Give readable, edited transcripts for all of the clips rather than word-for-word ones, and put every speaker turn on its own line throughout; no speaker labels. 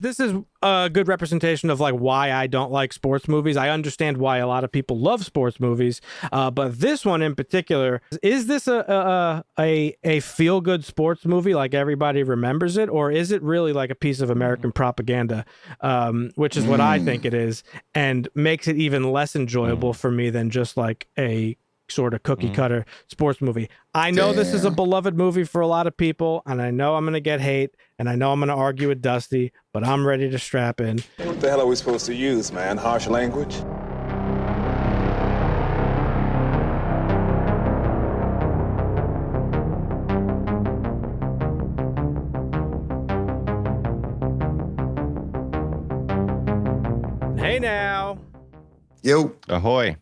This is a good representation of like why I don't like sports movies. I understand why a lot of people love sports movies, but this one in particular, is this a feel good sports movie like everybody remembers it, or is it really like a piece of American propaganda, which is what I think it is, and makes it even less enjoyable for me than just like a sort of cookie cutter sports movie. I know this is a beloved movie for a lot of people, and I know I'm going to get hate, and I know I'm going to argue with Dusty, but I'm ready to strap in.
What the hell are we supposed to use, man? Harsh language?
Hey now.
Yo.
Ahoy.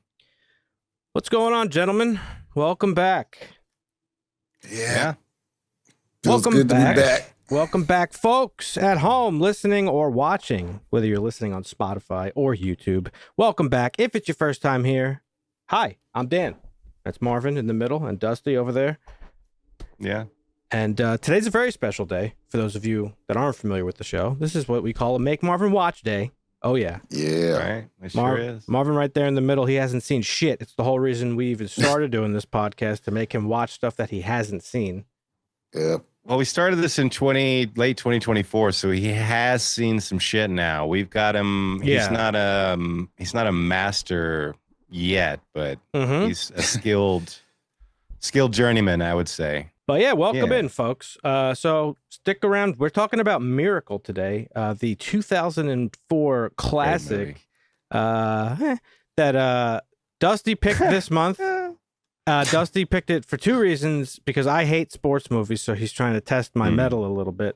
What's going on, gentlemen? Welcome back.
Yeah.
Feels
Welcome good back. To be back.
Welcome back, folks at home, listening or watching, whether you're listening on Spotify or YouTube. Welcome back. If it's your first time here, hi, I'm Dan. That's Marvin in the middle and Dusty over there.
Yeah.
And today's a very special day for those of you that aren't familiar with the show. This is what we call a Make Marvin Watch Day. Oh, yeah.
Yeah.
Right. It sure is.
Marvin right there in the middle, he hasn't seen shit. It's the whole reason we even started doing this podcast, to make him watch stuff that he hasn't seen.
Yeah.
Well, we started this in late 2024, so he has seen some shit now. We've got him. He's not a master yet, but he's a skilled journeyman, I would say.
But yeah, welcome in, folks. So stick around. We're talking about Miracle today, the 2004 classic that Dusty picked this month. Dusty picked it for two reasons, because I hate sports movies, so he's trying to test my mettle a little bit.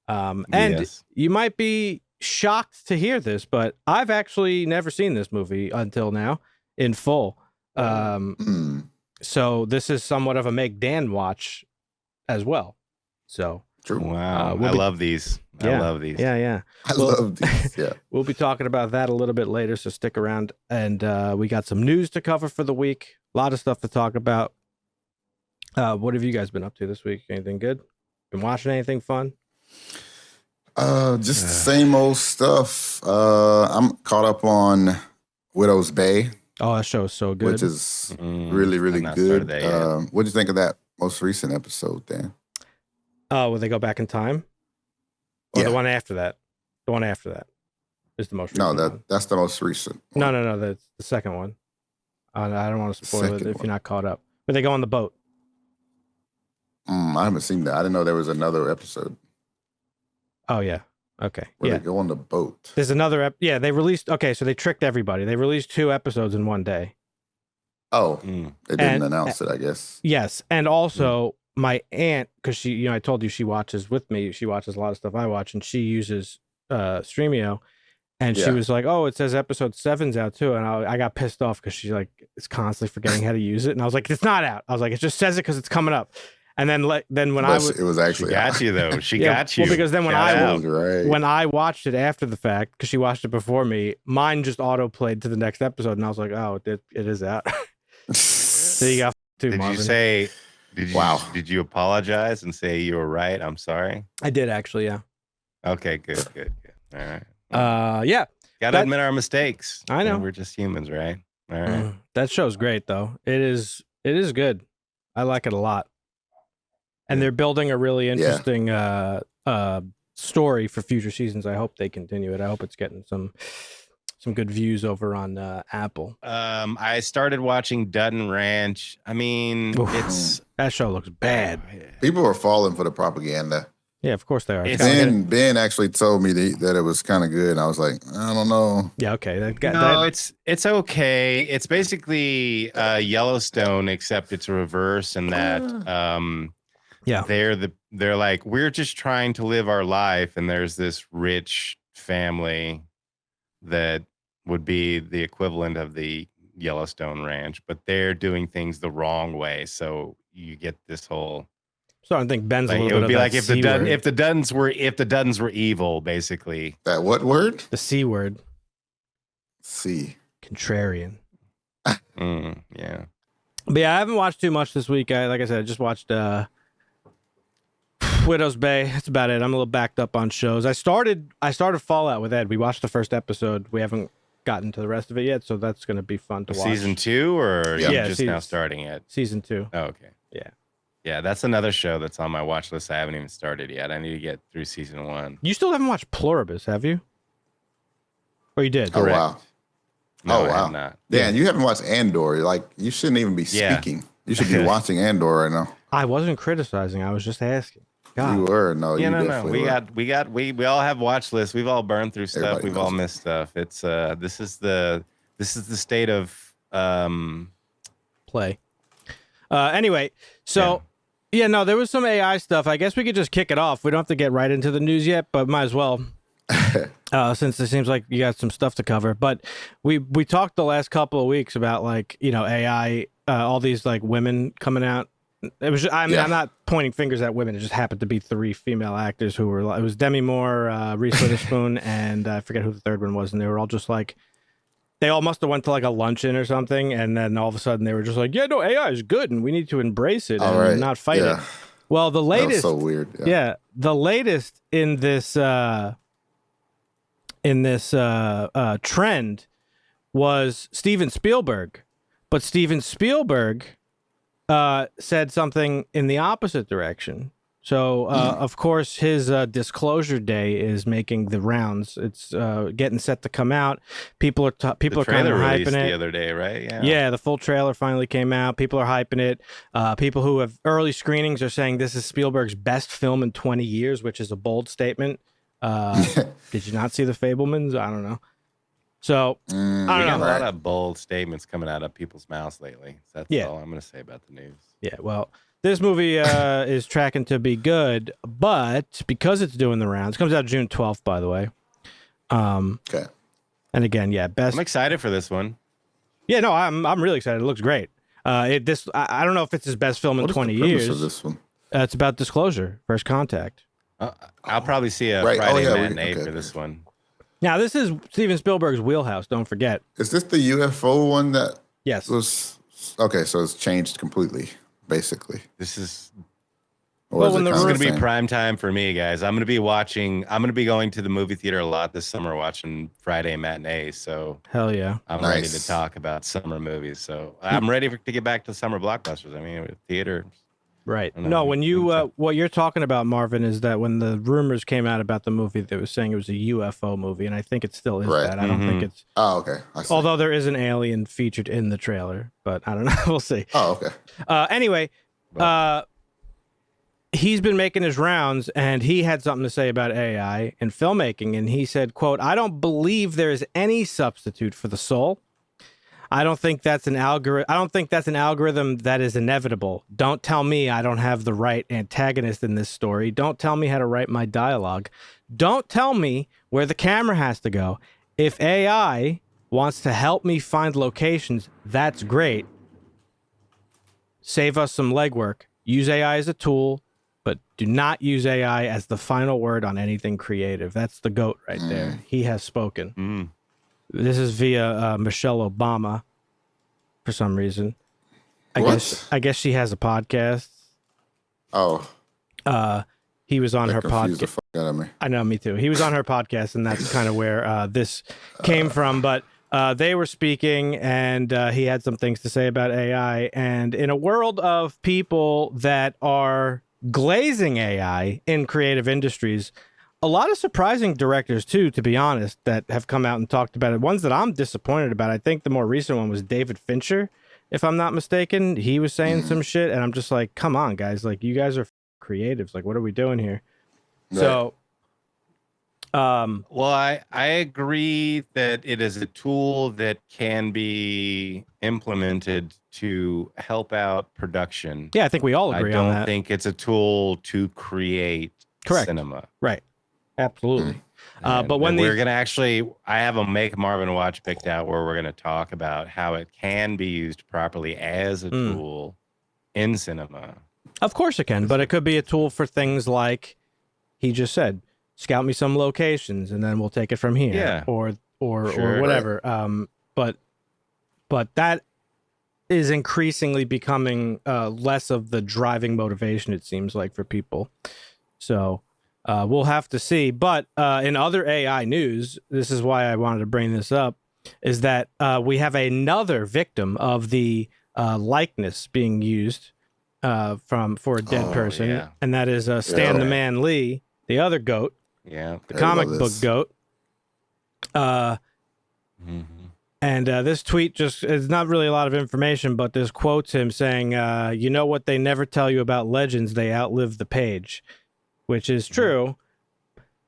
And you might be shocked to hear this, but I've actually never seen this movie until now in full. So this is somewhat of a make Dan watch as well. So
wow, I love these.
Yeah,
I love these.
Yeah.
I love these. Yeah.
We'll be talking about that a little bit later, so stick around. And we got some news to cover for the week. A lot of stuff to talk about. What have you guys been up to this week? Anything good? Been watching anything fun?
Just the same old stuff. I'm caught up on Widow's Bay.
Oh, that show is so good.
Which is really, really good. What did you think of that most recent episode, Dan?
Oh, will they go back in time? Or the one after that? The one after that is the most recent.
No, that's the most recent
one. No, that's the second one. I don't want to spoil it if you're not caught up. But they go on the boat.
I haven't seen that. I didn't know there was another episode.
Oh, yeah. Okay.
Where they go on the boat.
There's another. They released. Okay, so they tricked everybody. They released 2 episodes in one day.
Oh, they didn't announce it, I guess.
Yes. And also, my aunt, because she, I told you she watches with me. She watches a lot of stuff I watch, and she uses Streamio. And she was like, "Oh, it says episode 7's out too." And I got pissed off because she is constantly forgetting how to use it. And I was like, "It's not out." I was like, "It just says it because it's coming up." And then when
it was actually
she got you though. She got you.
Well, because then when I watched it after the fact, because she watched it before me, mine just auto played to the next episode, and I was like, "Oh, it is out." There you go.
Did Marvin. You say? Did you apologize and say you were right? I'm sorry.
I did actually. Yeah.
Okay. Good. All right.
Yeah.
Gotta admit our mistakes.
I know.
We're just humans, right? All right.
That show's great though. It is good. I like it a lot. And they're building a really interesting story for future seasons. I hope they continue it. I hope it's getting some good views over on Apple.
I started watching Dutton Ranch. I mean,
that show looks bad.
People are falling for the propaganda.
Yeah, of course they are.
Ben actually told me that it was kind of good, and I was like, I don't know.
Yeah, okay.
It's okay. It's basically Yellowstone, except it's reverse, and that they're like, we're just trying to live our life, and there's this rich family that would be the equivalent of the Yellowstone Ranch, but they're doing things the wrong way. So you get this whole.
So I think Ben's
like,
a little
it would
bit
be
of
like if the Duttons were evil, basically.
That what word?
The C word.
C.
Contrarian.
Yeah.
But yeah, I haven't watched too much this week. Like I said, I just watched. Widow's Bay. That's about it. I'm a little backed up on shows. I started Fallout with Ed. We watched the first episode. We haven't gotten to the rest of it yet, so that's going to be fun to watch.
Season 2, or
Yeah.
you're just now starting it?
Season 2.
Oh, okay.
Yeah.
Yeah, that's another show that's on my watch list. I haven't even started yet. I need to get through season 1.
You still haven't watched Pluribus, have you? Or you did?
Oh, wow.
No,
Oh,
I
wow.
have not.
Dan, you haven't watched Andor. Like, you shouldn't even be speaking. You should be watching Andor right now.
I wasn't criticizing. I was just asking. God.
You were. No,
Yeah,
you
no.
definitely were.
We all have watch lists. We've all burned through stuff.
Everybody
We've all
knows it.
missed stuff. It's this is the state of
Play. Anyway, so yeah, no, there was some AI stuff. I guess we could just kick it off. We don't have to get right into the news yet, but might as well. Since it seems like you got some stuff to cover. But we talked the last couple of weeks about, like, you know, AI, all these like women coming out. It was I'm not pointing fingers at women. It just happened to be 3 female actors who were, it was Demi Moore, Reese Witherspoon, and I forget who the third one was, and they were all just like, they all must have went to like a luncheon or something, and then all of a sudden they were just like, yeah, no, AI is good and we need to embrace it and not fight it. Well, the latest,
that was so weird.
The latest in this trend was Steven Spielberg, but Steven Spielberg said something in the opposite direction. So, of course, his disclosure day is making the rounds. It's getting set to come out. People are kind of hyping it
the other day, right?
Yeah, the full trailer finally came out. People are hyping it. People who have early screenings are saying this is Spielberg's best film in 20 years, which is a bold statement. Did you not see The Fabelmans? I don't know. So, I don't know.
A lot of bold statements coming out of people's mouths lately. So that's all I'm going to say about the news.
Yeah, well, this movie is tracking to be good, but because it's doing the rounds, it comes out June 12th, by the way.
Okay.
And again, best.
I'm excited for this one.
Yeah, no, I'm really excited. It looks great. I don't know if it's his best film in 20 years.
Of this one?
It's about disclosure, first contact.
I'll probably see a Friday matinee for this one.
Now, this is Steven Spielberg's wheelhouse. Don't forget.
Is this the UFO one that?
Yes.
Was okay. So it's changed completely, basically.
This is.
Or
This is going to be prime time for me, guys. I'm going to be going to the movie theater a lot this summer, watching Friday matinees. So
hell yeah,
I'm ready to talk about summer movies. So I'm ready to get back to summer blockbusters. I mean, theater.
Right. No, when you what you're talking about, Marvin, is that when the rumors came out about the movie, they were saying it was a UFO movie, and I think it still is that. I don't think it's.
Oh, okay. I see.
Although there is an alien featured in the trailer, but I don't know. We'll see.
Oh, okay.
Anyway, he's been making his rounds, and he had something to say about AI and filmmaking, and he said, "quote I don't believe there is any substitute for the soul. I don't think that's an algorithm that is inevitable. Don't tell me I don't have the right antagonist in this story. Don't tell me how to write my dialogue. Don't tell me where the camera has to go. If AI wants to help me find locations, that's great. Save us some legwork. Use AI as a tool, but do not use AI as the final word on anything creative." That's the GOAT right there. He has spoken. This is via Michelle Obama for some reason. I guess she has a podcast.
Oh.
He was on her
podcast.
podcast. I know, me too. He was on her podcast, and that's kind of where this came from. But they were speaking, and he had some things to say about AI. And in a world of people that are glazing AI in creative industries, a lot of surprising directors, too, to be honest, that have come out and talked about it. Ones that I'm disappointed about. I think the more recent one was David Fincher, if I'm not mistaken. He was saying some shit, and I'm just like, come on, guys. Like, you guys are creatives. Like, what are we doing here? Right. So,
well, I agree that it is a tool that can be implemented to help out production.
Yeah, I think we all agree on that.
I don't think it's a tool to create cinema.
Right. Absolutely. But when
we're going to actually, I have a Make Marvin Watch picked out where we're going to talk about how it can be used properly as a tool in cinema.
Of course it can, but it could be a tool for things like he just said, scout me some locations and then we'll take it from here.
Yeah.
Or whatever. Right. But that is increasingly becoming less of the driving motivation, it seems like, for people. So we'll have to see. But in other AI news, this is why I wanted to bring this up, is that we have another victim of the likeness being used for a dead person, and that is Stan the Man Lee, the other goat, the comic book goat. And this tweet just is not really a lot of information, but this quotes him saying, you know what they never tell you about legends, they outlive the page, which is true.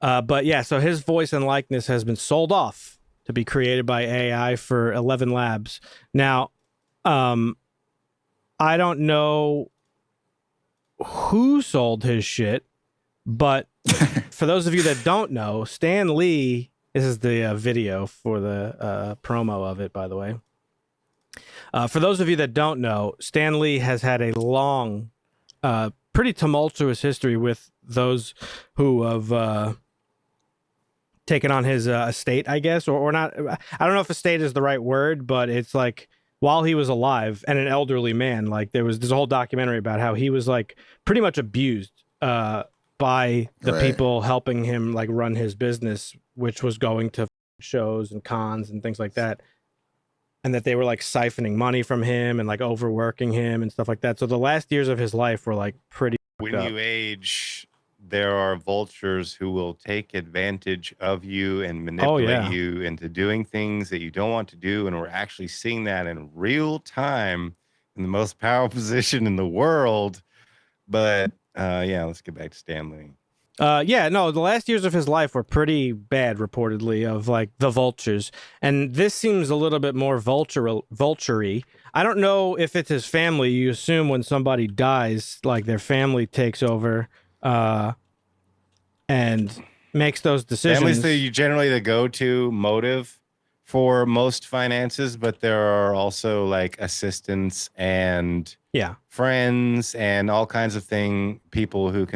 But yeah, so his voice and likeness has been sold off to be created by AI for 11 Labs. Now, I don't know who sold his shit, but for those of you that don't know, Stan Lee, this is the video for the promo of it, by the way. For those of you that don't know, Stan Lee has had a long, pretty tumultuous history with those who have taken on his estate, I guess, or not. I don't know if estate is the right word, but it's like while he was alive and an elderly man, like there's a whole documentary about how he was like pretty much abused by the people helping him like run his business, which was going to shows and cons and things like that. And that they were like siphoning money from him and like overworking him and stuff like that. So the last years of his life were like pretty.
When you age, there are vultures who will take advantage of you and manipulate you into doing things that you don't want to do. And we're actually seeing that in real time in the most powerful position in the world. But let's get back to Stan Lee.
The last years of his life were pretty bad, reportedly, of like the vultures. And this seems a little bit more vulture-y. I don't know if it's his family. You assume when somebody dies, like their family takes over and makes those decisions.
Families generally the go-to motive for most finances, but there are also like assistants and friends and all kinds of people who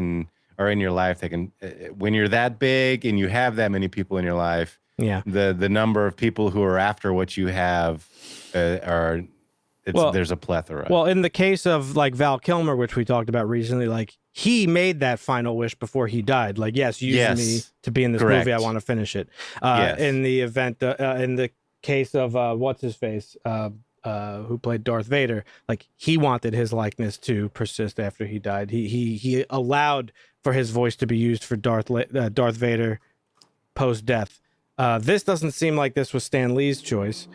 are in your life that can, when you're that big and you have that many people in your life, the number of people who are after what you have there's a plethora.
Well, in the case of like Val Kilmer, which we talked about recently, like he made that final wish before he died. Like, use me to be in this movie. I want to finish it. In the event, in the case of what's his face, who played Darth Vader, like he wanted his likeness to persist after he died. He allowed for his voice to be used for Darth Vader post death. This doesn't seem like this was Stan Lee's choice.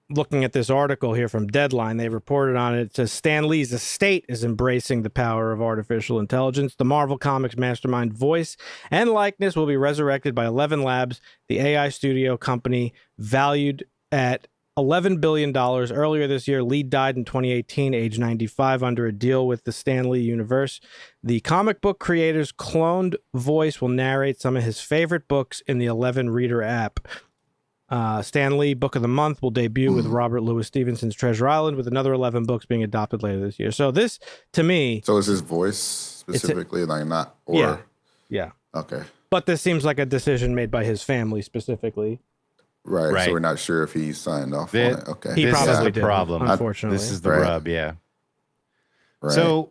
Looking at this article here from Deadline, they reported on it. It says Stan Lee's estate is embracing the power of artificial intelligence. The Marvel Comics mastermind voice and likeness will be resurrected by 11 Labs, the AI studio company valued at $11 billion. Earlier this year, Lee died in 2018, age 95, under a deal with the Stan Lee universe. The comic book creator's cloned voice will narrate some of his favorite books in the 11 Reader app. Stan Lee Book of the Month will debut with Robert Louis Stevenson's Treasure Island, with another 11 books being adopted later this year. So this, to me...
So is his voice specifically, like not... Or...
Yeah.
Okay.
But this seems like a decision made by his family specifically.
Right. So we're not sure if he signed off on it. Okay.
He probably did,
problem.
Unfortunately.
This is the rub, Right. So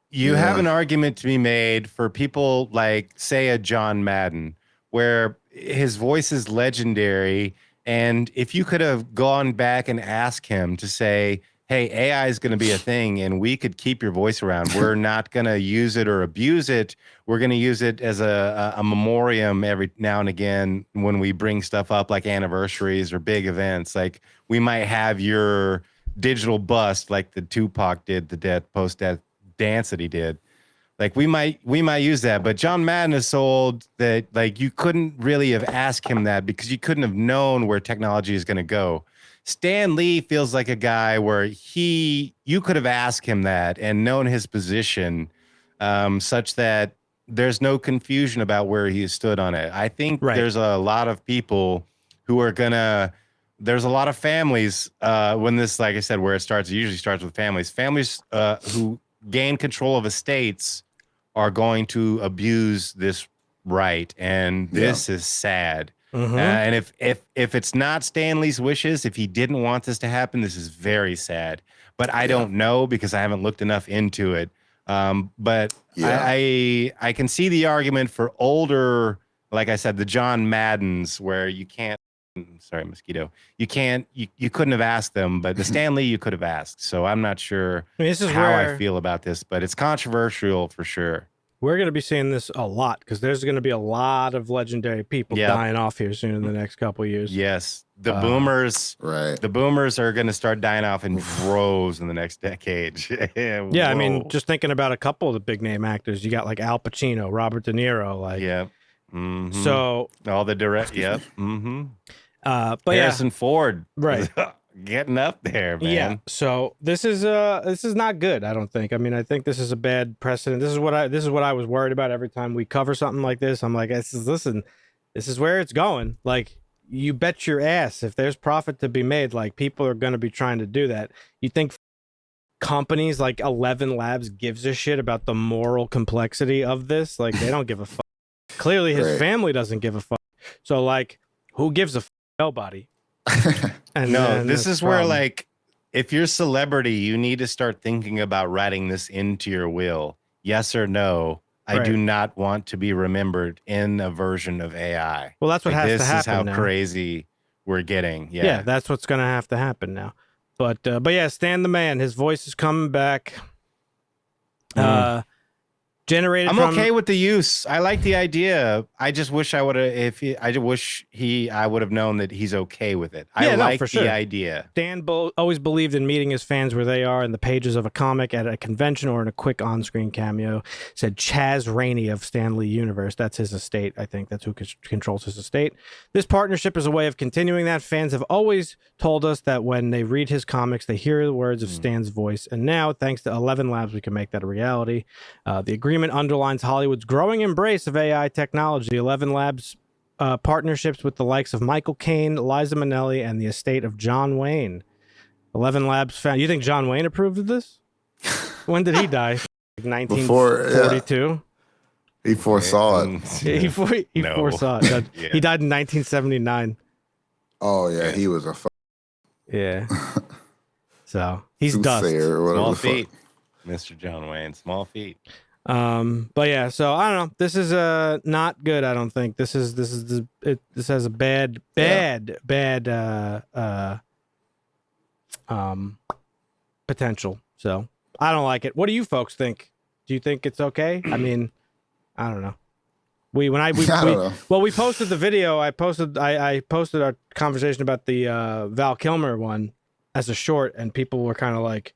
you have an argument to be made for people like, say, a John Madden, where his voice is legendary. And if you could have gone back and asked him to say, hey, AI is going to be a thing and we could keep your voice around. We're not going to use it or abuse it. We're going to use it as a memoriam every now and again when we bring stuff up like anniversaries or big events. Like we might have your digital bust like the Tupac did, the post-death dance that he did. Like we might use that, but John Madden is sold that like you couldn't really have asked him that because you couldn't have known where technology is going to go. Stan Lee feels like a guy where you could have asked him that and known his position, such that there's no confusion about where he stood on it. I think there's a lot of people who are there's a lot of families when this, like I said, where it usually starts with families who gain control of estates are going to abuse this right. And this is sad. And if it's not Stan Lee's wishes, if he didn't want this to happen, this is very sad. But I don't know because I haven't looked enough into it. But I can see the argument for older, like I said, the John Maddens, where you can't. Sorry, mosquito. You can't. You couldn't have asked them, but the Stan Lee you could have asked. So I'm not sure
this is
how
where
I feel about this, but it's controversial for sure.
We're going to be seeing this a lot because there's going to be a lot of legendary people dying off here soon in the next couple of years.
Yes, the boomers.
Right.
The boomers are going to start dying off in droves in the next decade.
Yeah, I mean, just thinking about a couple of the big name actors, you got like Al Pacino, Robert De Niro, like So
all the direct,
but
Harrison Ford,
right,
getting up there, man.
Yeah. So this is not good. I don't think. I mean, I think this is a bad precedent. This is what I was worried about every time we cover something like this. I'm like, listen, this is where it's going. Like, you bet your ass if there's profit to be made, like people are going to be trying to do that. You think companies like 11 Labs gives a shit about the moral complexity of this? Like, they don't give a fuck. Clearly, his family doesn't give a fuck. So, like, who gives a fuck? Nobody.
And no, this is where, like, if you're a celebrity, you need to start thinking about writing this into your will. Yes or no, I do not want to be remembered in a version of AI.
Well, that's what has to happen.
This is how
now.
Crazy we're getting.
Yeah, that's what's going to have to happen now. But yeah, Stan the Man, his voice is coming back. Generated.
I'm okay with the use. I like the idea. I just wish I would have. I would have known that he's okay with it. I like the idea.
Stan always believed in meeting his fans where they are in the pages of a comic, at a convention, or in a quick on-screen cameo. Said Chaz Rainey of Stan Lee Universe. That's his estate. I think that's who controls his estate. This partnership is a way of continuing that. Fans have always told us that when they read his comics, they hear the words of Stan's voice. And now, thanks to 11 Labs, we can make that a reality. The agreement underlines Hollywood's growing embrace of AI technology. 11 Labs partnerships with the likes of Michael Caine, Liza Minnelli, and the estate of John Wayne. 11 Labs found. You think John Wayne approved of this? When did he die? 1942.
He foresaw it.
He foresaw it. He died in 1979.
Oh yeah, he was a
yeah. So he's dust.
Small feet, Mr. John Wayne. Small feet.
But yeah, so I don't know. This is not good. I don't think this has a bad potential. So I don't like it. What do you folks think? Do you think it's okay? I mean, I don't know. We posted the video. I posted our conversation about the Val Kilmer one as a short, and people were kind of like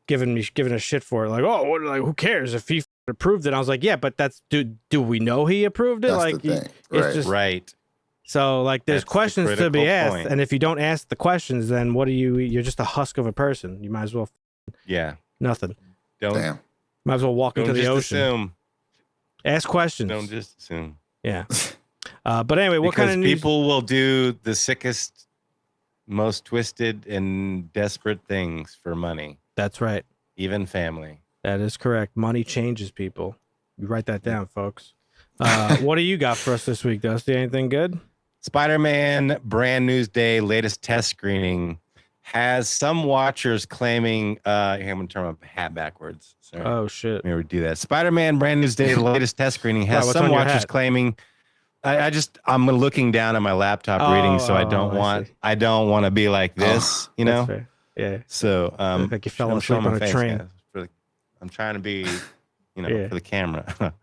giving a shit for it. Like, oh, like, who cares if he approved it? I was like, yeah, but that's do we know he approved it?
That's
like,
the thing.
it's just
right.
So like, there's questions to be asked,
point.
and if you don't ask the questions, then what are you? You're just a husk of a person. You might as well. Nothing.
Damn.
Might as well walk into the ocean.
Assume.
Ask questions.
Don't just assume.
Yeah. But anyway, what kind of news?
People will do the sickest, most twisted and desperate things for money.
That's right.
Even family.
That is correct. Money changes people. You write that down, folks. What do you got for us this week, Dusty? Anything good?
Spider-Man Brand News Day latest test screening has some watchers claiming here, I'm gonna turn my hat backwards. Sorry.
Oh shit.
Let me redo that. Spider-Man Brand News Day latest test screening has some watchers claiming I'm looking down at my laptop reading, so I don't want to be like this, you know?
Fair. Yeah.
So
like you fell asleep on a train.
I'm trying to be, for the camera.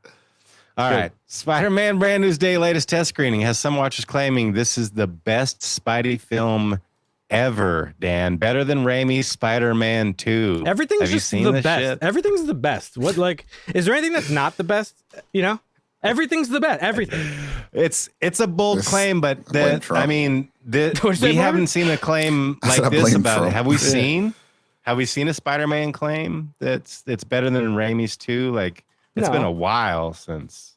All right. Spider-Man Brand News Day latest test screening has some watchers claiming this is the best Spidey film ever, Dan. Better than Raimi's Spider-Man 2.
Everything's just the best. Shit? Everything's the best. What, like, is there anything that's not the best? Everything's the best. Everything.
It's a bold claim, but I mean, we haven't seen a claim like this about it. Have we seen? Have we seen a Spider-Man claim that's better than Raimi's 2? Like, it's been a while since.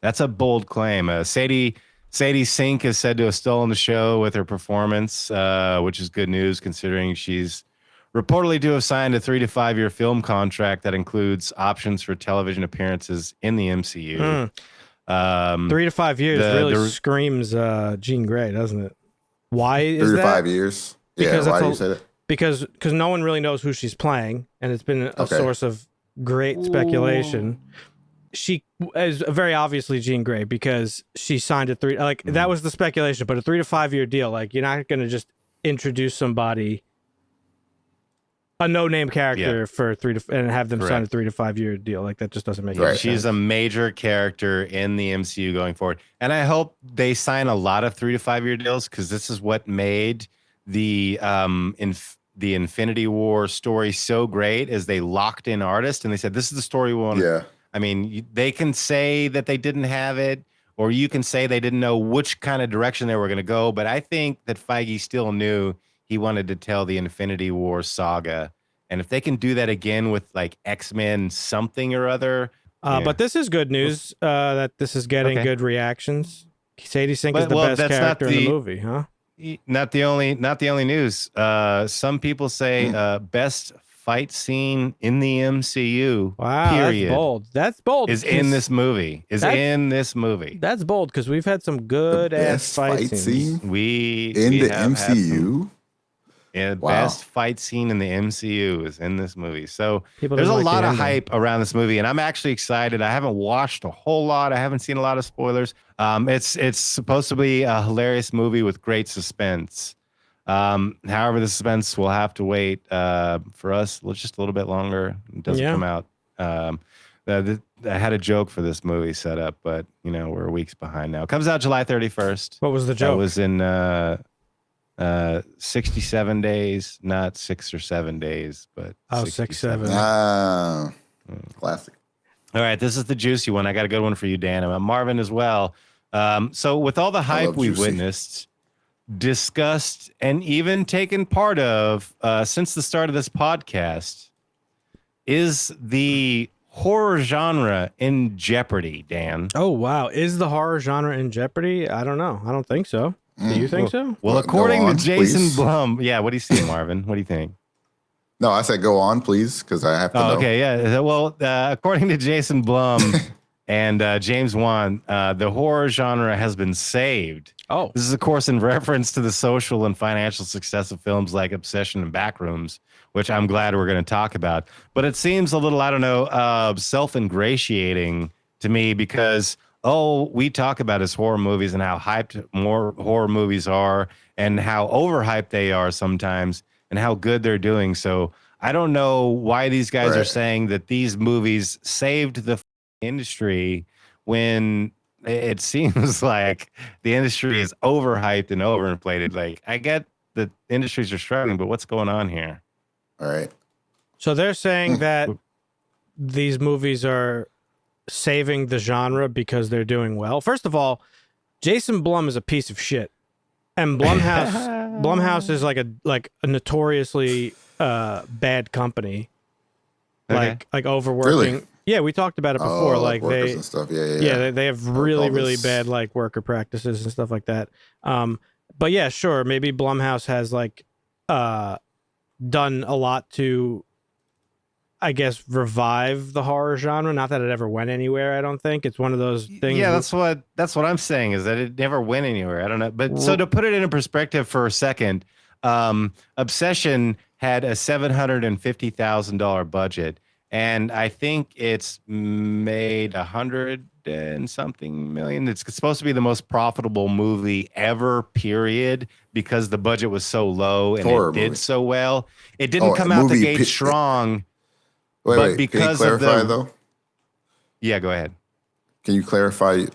That's a bold claim. Sadie Sink is said to have stolen the show with her performance, which is good news considering she's reportedly to have signed a 3 to 5 year film contract that includes options for television appearances in the MCU.
3 to 5 years really screams Jean Grey, doesn't it? Why is
3 to
that?
5 years. Because why do you say that?
Because no one really knows who she's playing, and it's been a source of great speculation. She is very obviously Jean Grey because she signed a that was the speculation, but a 3 to 5 year deal. Like, you're not going to just introduce somebody, a no-name character for and have them sign a 3 to 5 year deal. Like, that just doesn't make any sense.
She's a major character in the MCU going forward, and I hope they sign a lot of 3 to 5 year deals, because this is what made the Infinity War story so great. Is they locked in artists and they said, "This is the story we want."
Yeah.
I mean, they can say that they didn't have it, or you can say they didn't know which kind of direction they were going to go. But I think that Feige still knew he wanted to tell the Infinity War saga. And if they can do that again with like X-Men something or other.
But this is good news that this is getting good reactions. Sadie Sink is the best character in the movie, huh?
Not the only news. Some people say best fight scene in the MCU.
Wow,
period.
That's bold. That's bold.
Is in this movie. That's
bold because we've had some good ass fight scenes.
We
the MCU.
Best fight scene in the MCU is in this movie. So
People
there's a
like
lot
the
of
ending.
hype around this movie, and I'm actually excited. I haven't watched a whole lot. I haven't seen a lot of spoilers. It's supposed to be a hilarious movie with great suspense. However, the suspense will have to wait for us just a little bit longer. It doesn't come out. I had a joke for this movie set up, but we're weeks behind now. It comes out July 31st.
What was the joke?
That was in 67 days, not 6 or 7 days, but
6, 7.
Classic.
All right, this is the juicy one. I got a good one for you, Dan. I'm Marvin as well. So with all the hype we've witnessed, discussed, and even taken part of since the start of this podcast, is the horror genre in jeopardy, Dan?
Oh, wow. Is the horror genre in jeopardy? I don't know. I don't think so. Do you think so?
Well, according to Jason Blum, what do you see, Marvin? What do you think?
No, I said go on, please, because I have to know.
Okay, yeah. Well, according to Jason Blum and James Wan, the horror genre has been saved.
Oh.
This is, of course, in reference to the social and financial success of films like Obsession and Backrooms, which I'm glad we're going to talk about. But it seems a little, I don't know, self-ingratiating to me because we talk about his horror movies and how hyped more horror movies are and how overhyped they are sometimes and how good they're doing. So I don't know why these guys are saying that these movies saved the industry when it seems like the industry is overhyped and overinflated. Like, I get that industries are struggling, but what's going on here?
All right.
So they're saying that these movies are saving the genre because they're doing well. First of all, Jason Blum is a piece of shit, and Blumhouse is like a notoriously bad company, like overworking.
Really?
Yeah, we talked about it before.
Like
they
and stuff. Yeah.
They have really bad like worker practices and stuff like that. But yeah, sure, maybe Blumhouse has done a lot to, I guess, revive the horror genre. Not that it ever went anywhere. I don't think it's one of those things.
Yeah, that's what I'm saying is that it never went anywhere. I don't know, but so to put it in perspective for a second, Obsession had a $750,000 budget, and I think it's made 100 and something million. It's supposed to be the most profitable movie ever, period, because the budget was so low and it did so well. It didn't come out the gate strong.
Wait, because can you clarify though?
Yeah, go ahead.
Can you clarify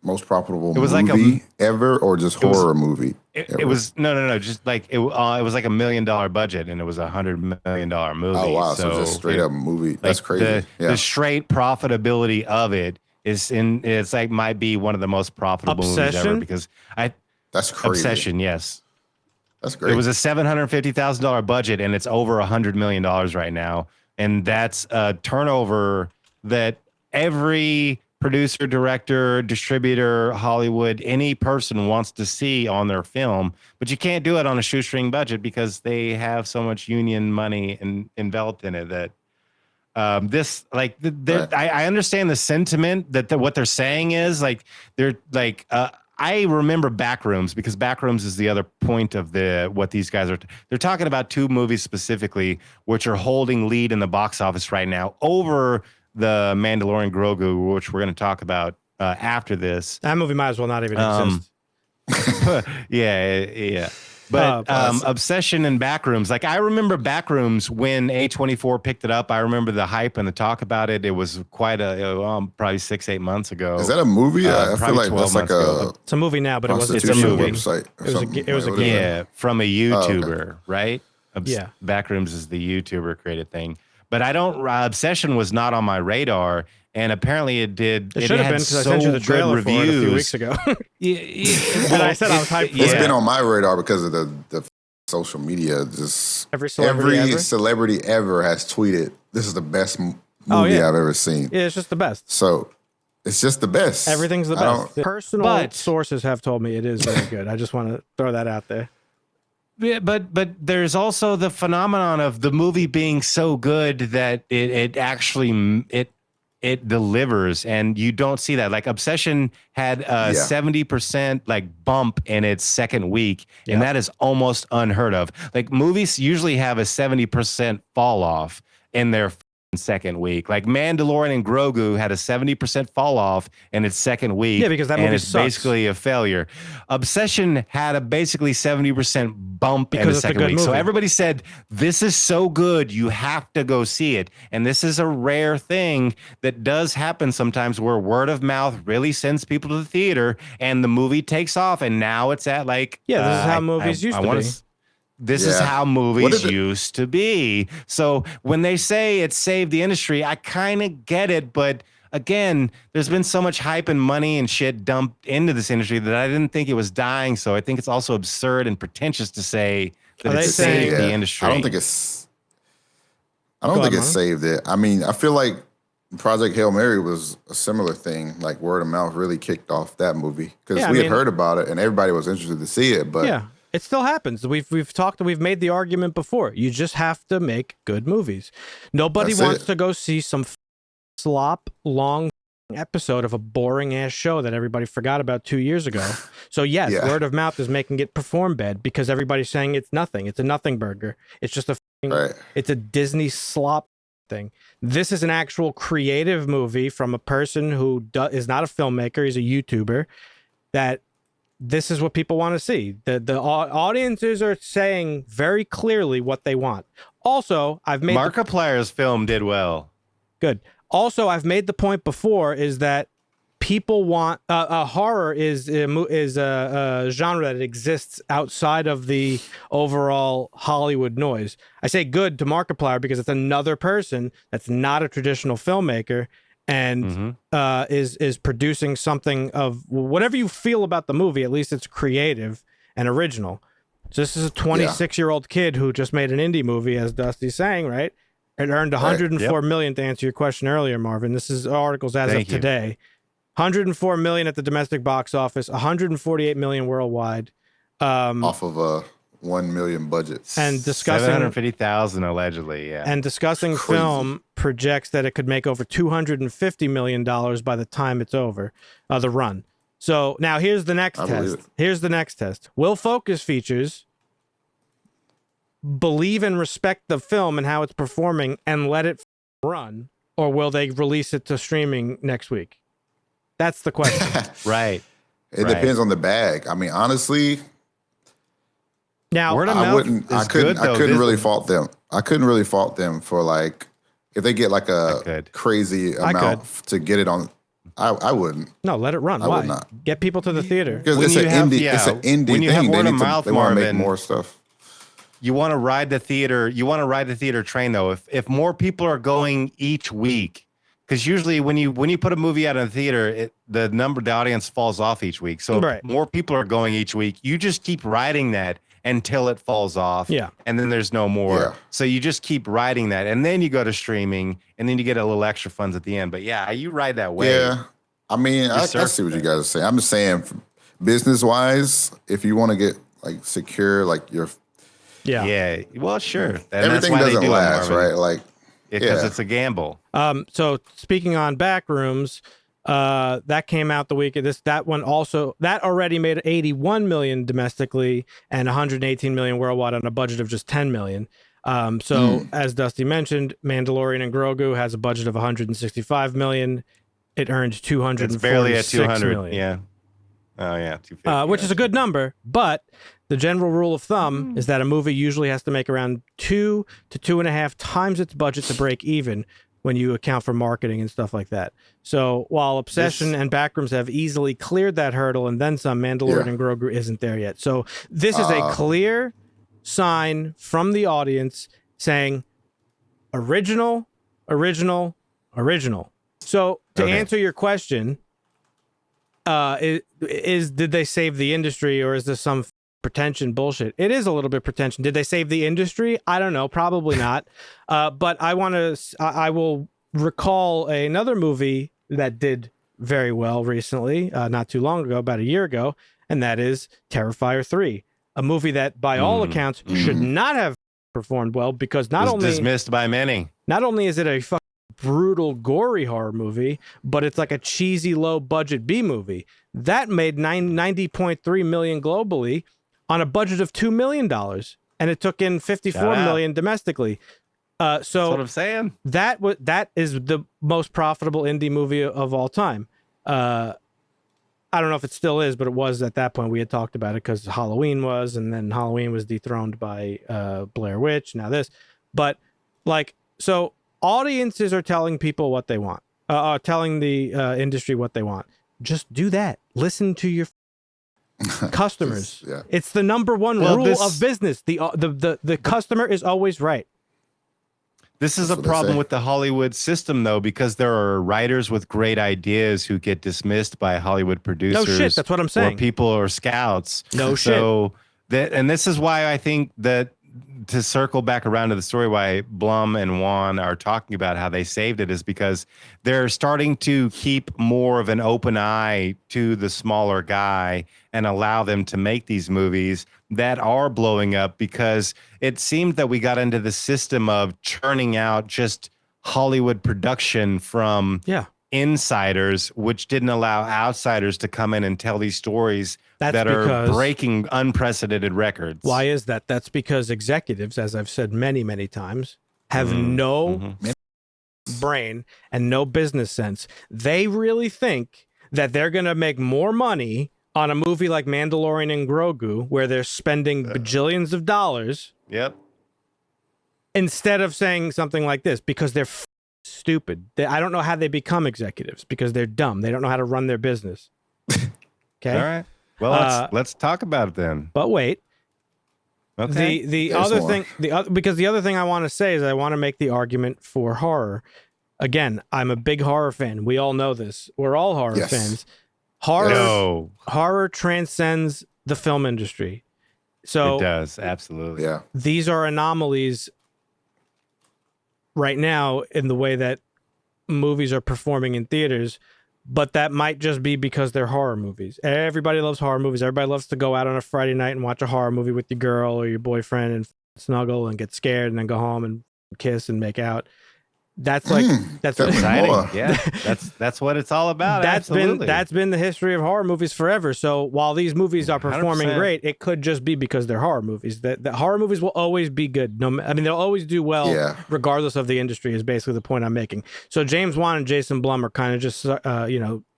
most profitable movie ever, or just horror movie?
It was no, just like it was like $1 million budget, and it was $100 million movie.
Oh wow, so just straight up movie. That's crazy.
The straight profitability of it it's like might be one of the most profitable movies ever because
that's crazy.
Obsession, yes.
That's great.
It was a $750,000 budget, and it's over $100 million right now. And that's a turnover that every producer, director, distributor, Hollywood, any person wants to see on their film. But you can't do it on a shoestring budget because they have so much union money enveloped in it that I understand the sentiment that what they're saying is like they're like I remember Backrooms because Backrooms is the other point of what these guys are. They're talking about two movies specifically, which are holding lead in the box office right now over the Mandalorian Grogu, which we're going to talk about after this.
That movie might as well not even exist.
Yeah. But Obsession and Backrooms, like I remember Backrooms when A24 picked it up. I remember the hype and the talk about it. It was quite probably 6-8 months ago.
Is that a movie? I feel like that's like
it's a movie now, but it wasn't.
It's a movie.
Website
it was a game.
Yeah, from a YouTuber,
okay.
right?
Yeah.
Backrooms is the YouTuber created thing. But Obsession was not on my radar. And apparently it did.
It should have been because I sent you the trailer for it a few weeks ago. And I said I was hyped for it.
It's been on my radar because of the social media. Just
every
celebrity ever has tweeted, "This is the best movie I've ever seen."
Yeah, it's just the best.
So it's just the best.
Everything's the best. Personal sources have told me it is very good. I just want to throw that out there.
Yeah, but there's also the phenomenon of the movie being so good that it actually delivers, and you don't see that. Like Obsession had a 70% like bump in its second week, and that is almost unheard of. Like movies usually have a 70% fall off in their second week. Like Mandalorian and Grogu had a 70% fall off in its second week.
Yeah, because that movie
sucks. Basically a failure. Obsession had a basically 70% bump in the second week. So everybody said, this is so good, you have to go see it. And this is a rare thing that does happen sometimes where word of mouth really sends people to the theater and the movie takes off. And now it's at like...
Yeah, this is how movies used to be.
This is how movies used to be. So when they say it saved the industry, I kind of get it. But again, there's been so much hype and money and shit dumped into this industry that I didn't think it was dying. So I think it's also absurd and pretentious to say that it saved the industry.
I don't think it saved it. I mean, I feel like Project Hail Mary was a similar thing. Like word of mouth really kicked off that movie because we had heard about it and everybody was interested to see it. But
it still happens. We've made the argument before. You just have to make good movies. Nobody wants to go see some slop long episode of a boring ass show that everybody forgot about 2 years ago. So yes, word of mouth is making it perform bad because everybody's saying it's nothing. It's a nothing burger. It's just it's a Disney slop thing. This is an actual creative movie from a person who is not a filmmaker. He's a YouTuber. That this is what people want to see. The audiences are saying very clearly what they want. Also, I've made
Markiplier's film did well.
Good. Also, I've made the point before is that people want horror is a genre that exists outside of the overall Hollywood noise. I say good to Markiplier because it's another person that's not a traditional filmmaker and is producing something of whatever you feel about the movie. At least it's creative and original. So this is a 26-year-old kid who just made an indie movie, as Dusty's saying, right? It earned 104 million to answer your question earlier, Marvin. This is articles as of today. 104 million at the domestic box office, 148 million worldwide.
Off of a 1 million budget.
And discussing
750,000 allegedly,
And discussing film projects that it could make over $250 million by the time it's over, the run. So now here's the next test. Here's the next test. Will Focus Features believe and respect the film and how it's performing and let it run, or will they release it to streaming next week? That's the question.
Right.
It depends on the bag. I mean, honestly,
now
I couldn't really fault them. I couldn't really fault them for like if they get like a crazy amount to get it on. I wouldn't.
No, let it run. Why?
Would not.
Get people to the theater.
Because it's an indie
when you
thing.
Have word of mouth,
they want to make more stuff.
You want to ride the theater. You want to ride the theater train though. If more people are going each week, because usually when you put a movie out in the theater, the audience falls off each week. So if more people are going each week, you just keep riding that until it falls off.
Yeah.
And then there's no more.
Yeah.
So you just keep riding that. And then you go to streaming and then you get a little extra funds at the end. But yeah, you ride that way.
Yeah. I mean, I see what you guys are saying. I'm just saying business wise, if you want to get like secure, like your
Yeah. Well, sure.
Everything doesn't last, right? Like
because it's a gamble.
So speaking on Backrooms, That came out the week of this. That already made 81 million domestically and 118 million worldwide on a budget of just 10 million. As Dusty mentioned, Mandalorian and Grogu has a budget of 165 million. It earned 246
it's barely at 200
million.
Yeah. Oh yeah, 250.
Which is a good number, but the general rule of thumb is that a movie usually has to make around 2 to 2.5 times its budget to break even when you account for marketing and stuff like that. So while Obsession and Backrooms have easily cleared that hurdle and then some, Mandalorian and Grogu isn't there yet. So this is a clear sign from the audience saying original, original, original. So to answer your question, did they save the industry, or is this some pretension bullshit? It is a little bit pretension. Did they save the industry? I don't know, probably not. But I will recall another movie that did very well recently, not too long ago, about a year ago, and that is Terrifier 3, a movie that by all accounts should not have performed well, because not only
dismissed by many.
Not only is it a brutal, gory horror movie, but it's like a cheesy, low-budget B movie. That made $90.3 million globally on a budget of $2 million, and it took in $54 million domestically.
That's what I'm saying.
That is the most profitable indie movie of all time. I don't know if it still is, but it was at that point. We had talked about it because Halloween was, and then Halloween was dethroned by Blair Witch. Now this, but so audiences are telling people what they want, telling the industry what they want. Just do that. Listen to your customers. It's the number one rule of business. The customer is always right.
This is a problem with the Hollywood system, though, because there are writers with great ideas who get dismissed by Hollywood producers.
No shit. That's what I'm saying.
Or people or scouts.
No shit.
So and this is why I think that, to circle back around to the story, why Blum and Wan are talking about how they saved it, is because they're starting to keep more of an open eye to the smaller guy and allow them to make these movies that are blowing up, because it seemed that we got into the system of churning out just Hollywood production from insiders, which didn't allow outsiders to come in and tell these stories that are breaking unprecedented records.
Why is that? That's because executives, as I've said many, many times, have no brain and no business sense. They really think that they're going to make more money on a movie like Mandalorian and Grogu, where they're spending bajillions of dollars.
Yep.
Instead of saying something like this, because they're stupid. I don't know how they become executives, because they're dumb. They don't know how to run their business. Okay.
All right. Well, let's talk about it then.
But wait.
Okay.
The other thing, because the other thing I want to say is I want to make the argument for horror. Again, I'm a big horror fan. We all know this. We're all horror fans. Horror transcends the film industry. So
it does, absolutely.
Yeah.
These are anomalies right now in the way that movies are performing in theaters, but that might just be because they're horror movies. Everybody loves horror movies. Everybody loves to go out on a Friday night and watch a horror movie with your girl or your boyfriend and snuggle and get scared and then go home and kiss and make out. That's that's
exciting. Yeah, that's what it's all about.
That's been the history of horror movies forever. So while these movies are performing 100%. Great, it could just be because they're horror movies. That horror movies will always be good. They'll always do well, regardless of the industry. Is basically the point I'm making. So James Wan and Jason Blum are kind of just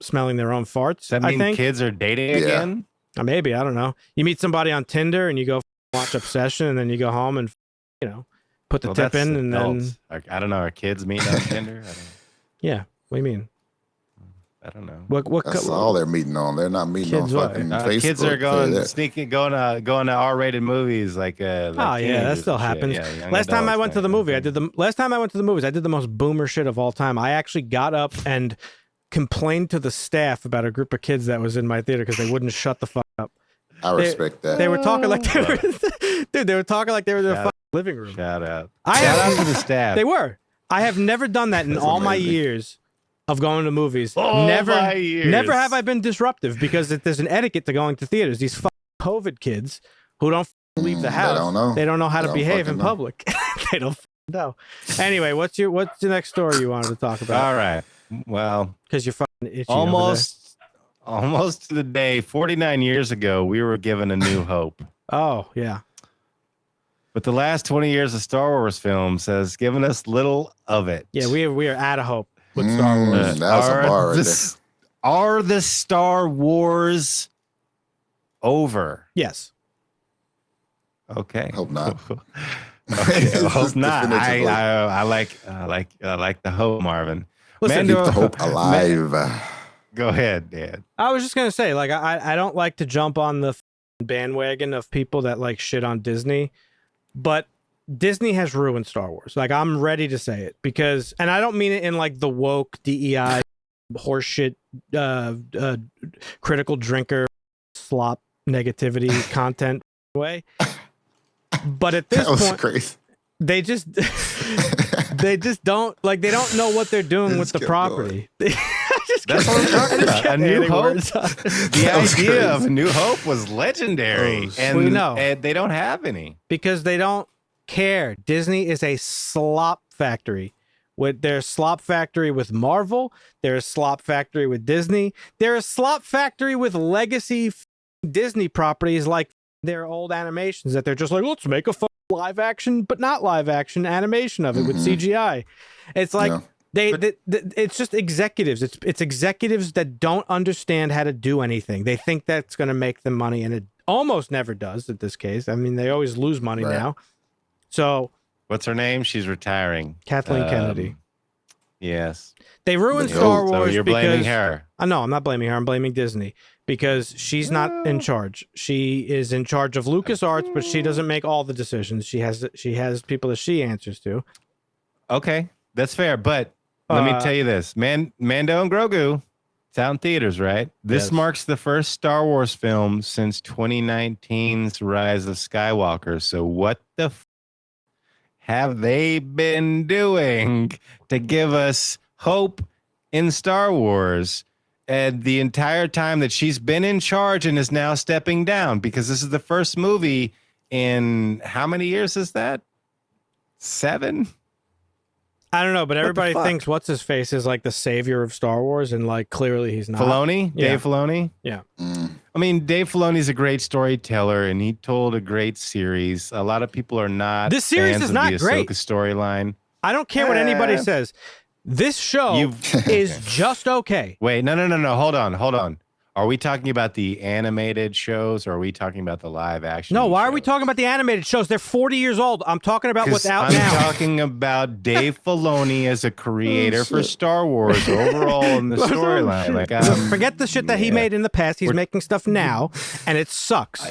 smelling their own farts.
Does that mean kids are dating again?
Maybe, I don't know. You meet somebody on Tinder and you go watch Obsession, and then you go home and put the tip in, and
adults. Then I don't know. Are kids meeting on Tinder?
Yeah. What do you mean?
I don't know.
That's all they're meeting on. They're not meeting on fucking Facebook.
Kids are going to R-rated movies like
that still happens. Last time I went to the movie, I did the most boomer shit of all time. I actually got up and complained to the staff about a group of kids that was in my theater because they wouldn't shut the fuck up.
I respect that.
They were talking like they were, dude. They were talking like they were in their fucking living room.
Shout out to the staff.
They were. I have never done that in all my years of going to movies. Never have I been disruptive, because there's an etiquette to going to theaters. These fucking COVID kids who don't leave the house. They don't know how to behave in public. They don't know. Anyway, what's the next story you wanted to talk about?
All right. Well,
because you're itchy
Almost to the day, 49 years ago, we were given a new hope.
Oh, yeah.
But the last 20 years of Star Wars films has given us little of it.
Yeah, we are out of hope with Star Wars.
That's a bar right there.
Are the Star Wars over?
Yes.
Okay.
Hope not.
Okay, I hope not. I like the hope, Marvin.
Listen,
keep the hope alive.
Go ahead, Dad.
I was just gonna say, like, I don't like to jump on the bandwagon of people that like shit on Disney, but Disney has ruined Star Wars. Like, I'm ready to say it because, and I don't mean it in like the woke DEI horseshit, critical drinker slop negativity content way. But at this point,
crazy.
they just they don't know what they're doing with the property.
That's what I'm talking about. A New Hope. The idea of A New Hope was legendary, and
we know
they don't have any
because they don't care. Disney is a slop factory. There's slop factory with Marvel. There's slop factory with Disney. There's slop factory with legacy Disney properties like their old animations that they're just like, let's make a live action, but not live action animation of it with CGI. It's like it's just executives. It's executives that don't understand how to do anything. They think that's going to make them money, and it almost never does in this case. I mean, they always lose money now. So
what's her name? She's retiring.
Kathleen Kennedy.
Yes.
They ruined Star Wars.
So you're blaming her.
No, I'm not blaming her. I'm blaming Disney because she's not in charge. She is in charge of LucasArts, but she doesn't make all the decisions. She has people that she answers to.
Okay, that's fair. But let me tell you this. Mando and Grogu, it's out in theaters, right? This marks the first Star Wars film since 2019's Rise of Skywalker. So what the have they been doing to give us hope in Star Wars? And the entire time that she's been in charge and is now stepping down, because this is the first movie in how many years is that? 7?
I don't know, but everybody thinks what's his face is like the savior of Star Wars, and like clearly he's not.
Filoni?
Yeah.
Dave Filoni?
Yeah.
I mean, Dave Filoni's a great storyteller, and he told a great series. A lot of people are not.
This series
fans
is
of
not
the
great.
Ahsoka storyline.
I don't care what anybody says. This show is just okay.
Wait, no. Hold on. Are we talking about the animated shows, or are we talking about the live action?
No, why
shows?
are we talking about the animated shows? They're 40 years old. I'm talking about what's out now.
I'm talking about Dave Filoni as a creator for Star Wars overall in the storyline. Like,
forget the shit that he made in the past. He's making stuff now, and it sucks.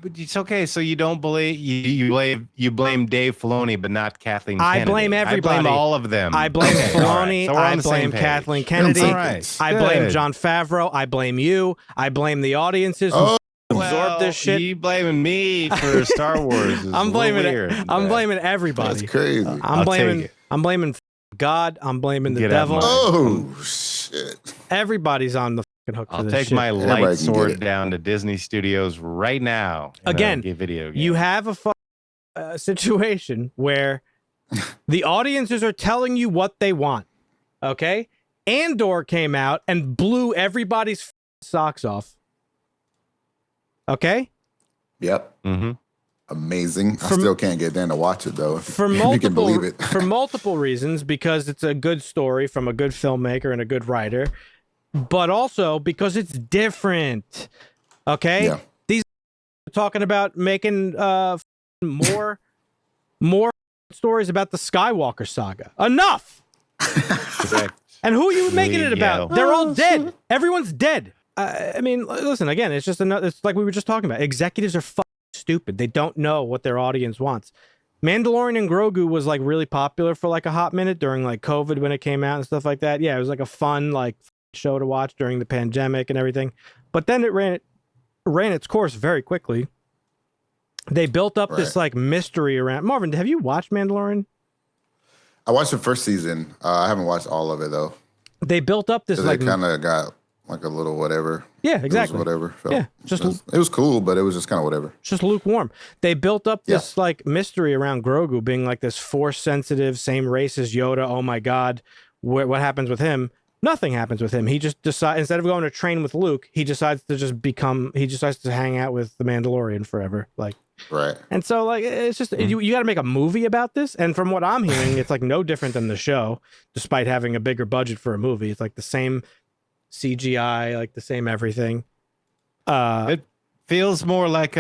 But it's okay. So you don't believe you blame Dave Filoni, but not Kathleen Kennedy.
I blame everybody.
I blame all of them.
I blame Filoni.
So
I blame Kathleen Kennedy. I blame Jon Favreau. I blame you. I blame the audiences who absorb this shit.
You blaming me for Star Wars?
I'm blaming
weird,
I'm blaming everybody.
That's crazy.
I'm blaming God. I'm blaming the devil.
Oh shit!
Everybody's on the fucking hook for
I'll
this
take
shit.
my light sword down to Disney Studios right now.
Again,
video
you have a situation where the audiences are telling you what they want. Okay, Andor came out and blew everybody's socks off. Okay.
Yep.
Mm-hmm.
Amazing. I still can't get Dan to watch it though.
For
you can believe it.
For multiple reasons, because it's a good story from a good filmmaker and a good writer, but also because it's different. Okay?
Yeah.
These are talking about making more stories about the Skywalker saga. Enough. And who are you making it about? They're all dead. Everyone's dead. I mean, listen, again, it's just it's like we were just talking about. Executives are stupid. They don't know what their audience wants. Mandalorian and Grogu was like really popular for like a hot minute during like COVID when it came out and stuff like that. Yeah, it was like a fun like show to watch during the pandemic and everything. But then it ran its course very quickly. They built up this like mystery around. Marvin, have you watched Mandalorian?
I watched the first season. I haven't watched all of it though.
They built up this like
they kind of got like a little whatever.
Yeah, exactly.
Whatever.
Yeah,
it was cool, but it was just kind of whatever.
Just lukewarm. They built up this like mystery around Grogu being like this force sensitive, same race as Yoda. Oh my God, what happens with him? Nothing happens with him. He just decides, instead of going to train with Luke, he decides to hang out with the Mandalorian forever. Like,
right.
And so, like, it's just, you got to make a movie about this. And from what I'm hearing, it's like no different than the show, despite having a bigger budget for a movie. It's like the same CGI, like the same everything.
It feels more like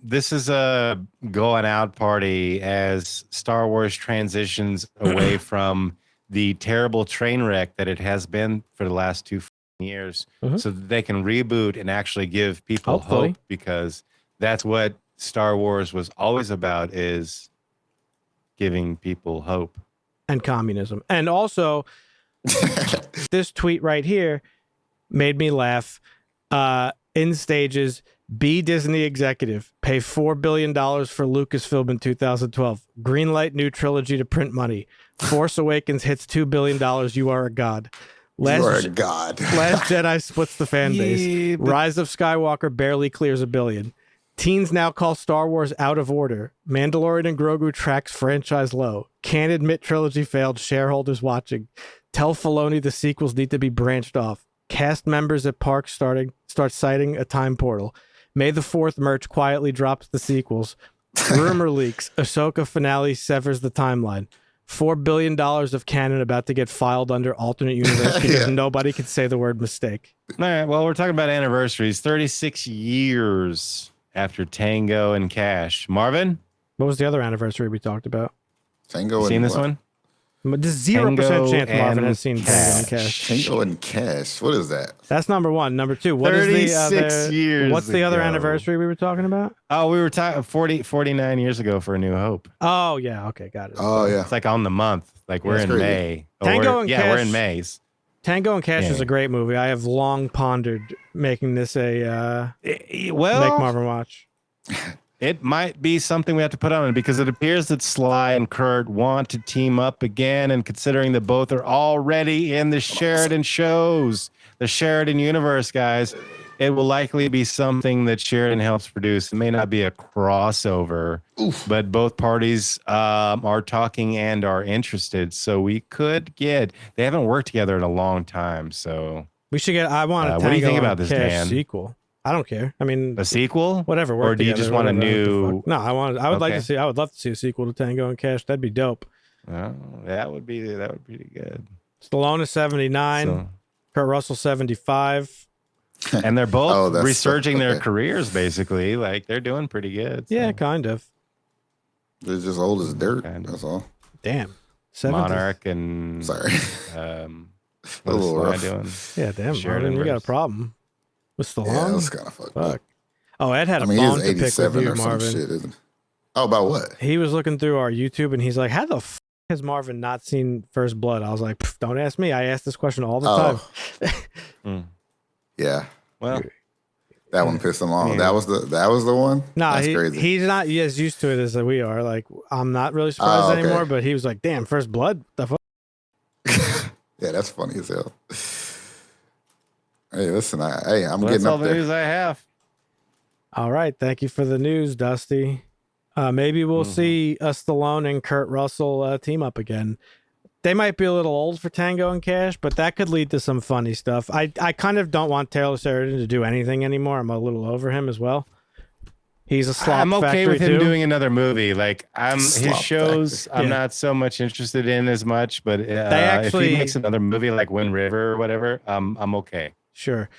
this is a going out party as Star Wars transitions away from the terrible train wreck that it has been for the last 2 years, so that they can reboot and actually give people hope, because that's what Star Wars was always about, is giving people hope.
And communism. And also, this tweet right here made me laugh. In stages, B Disney executive, pay $4 billion for Lucasfilm in 2012. Greenlight new trilogy to print money. Force Awakens hits $2 billion. You are a god.
You are a god.
Last Jedi splits the fan base. Rise of Skywalker barely clears $1 billion. Teens now call Star Wars out of order. Mandalorian and Grogu tracks franchise low. Can't admit trilogy failed. Shareholders watching. Tell Filoni the sequels need to be branched off. Cast members at parks start citing a time portal. May the 4th merch quietly drops the sequels. Rumor leaks. Ahsoka finale severs the timeline. $4 billion of canon about to get filed under alternate universe because nobody can say the word mistake.
All right. Well, we're talking about anniversaries. 36 years after Tango and Cash. Marvin?
What was the other anniversary we talked about?
Tango.
You seen this one?
There's 0% chance Marvin has seen Tango and Cash.
Tango and Cash. What is that?
That's number one. Number two. What is the other?
36 years.
What's the other anniversary we were talking about?
Oh, we were talking 49 years ago for A New Hope.
Oh yeah. Okay, got it.
Oh yeah.
It's like on the month. Like we're in May.
Tango and Cash.
We're in May.
Tango and Cash is a great movie. I have long pondered making this a make Marvin watch.
It might be something we have to put on it, because it appears that Sly and Kurt want to team up again, and considering that both are already in the Sheridan shows, the Sheridan universe, guys, it will likely be something that Sheridan helps produce. It may not be a crossover, but both parties are talking and are interested. So we could get, they haven't worked together in a long time. So
we should get, I want a Tango
what do you think about this,
Cash
Dan?
sequel. I don't care. I mean,
a sequel,
whatever.
Or do you just want a new?
No, I would like to see. I would love to see a sequel to Tango and Cash. That'd be dope.
Oh, that would be pretty good.
Stallone is 79. Kurt Russell 75.
And they're both resurging their careers, basically. Like, they're doing pretty good. So.
Yeah, kind of.
They're just old as dirt. That's all.
Damn.
70s.
Monarch and
sorry.
What is Sly doing?
Yeah, damn, Marvin, you got a problem with Stallone.
Yeah, that's kind of fucked up.
Oh, Ed had a bone to pick with you, Marvin.
Shit, isn't it? Oh, about what?
He was looking through our YouTube and he's like, "How the f has Marvin not seen First Blood?" I was like, "Don't ask me. I ask this question all the time."
Yeah.
Well,
that one pissed him off. That was the one.
No,
that's crazy.
He's not as used to it as we are. Like, I'm not really surprised anymore. But he was like, "Damn, First Blood, the fuck."
Yeah, that's funny as hell. Hey, listen, I'm getting up there.
That's all the news I have.
All right, thank you for the news, Dusty. Maybe we'll see Stallone and Kurt Russell team up again. They might be a little old for Tango and Cash, but that could lead to some funny stuff. I kind of don't want Taylor Sheridan to do anything anymore. I'm a little over him as well. He's a slop
I'm okay
factory
with him
too.
doing another movie. Like his shows,
factory.
I'm not so much interested in as much. But if he makes another movie like Wind River or whatever, I'm okay.
Sure,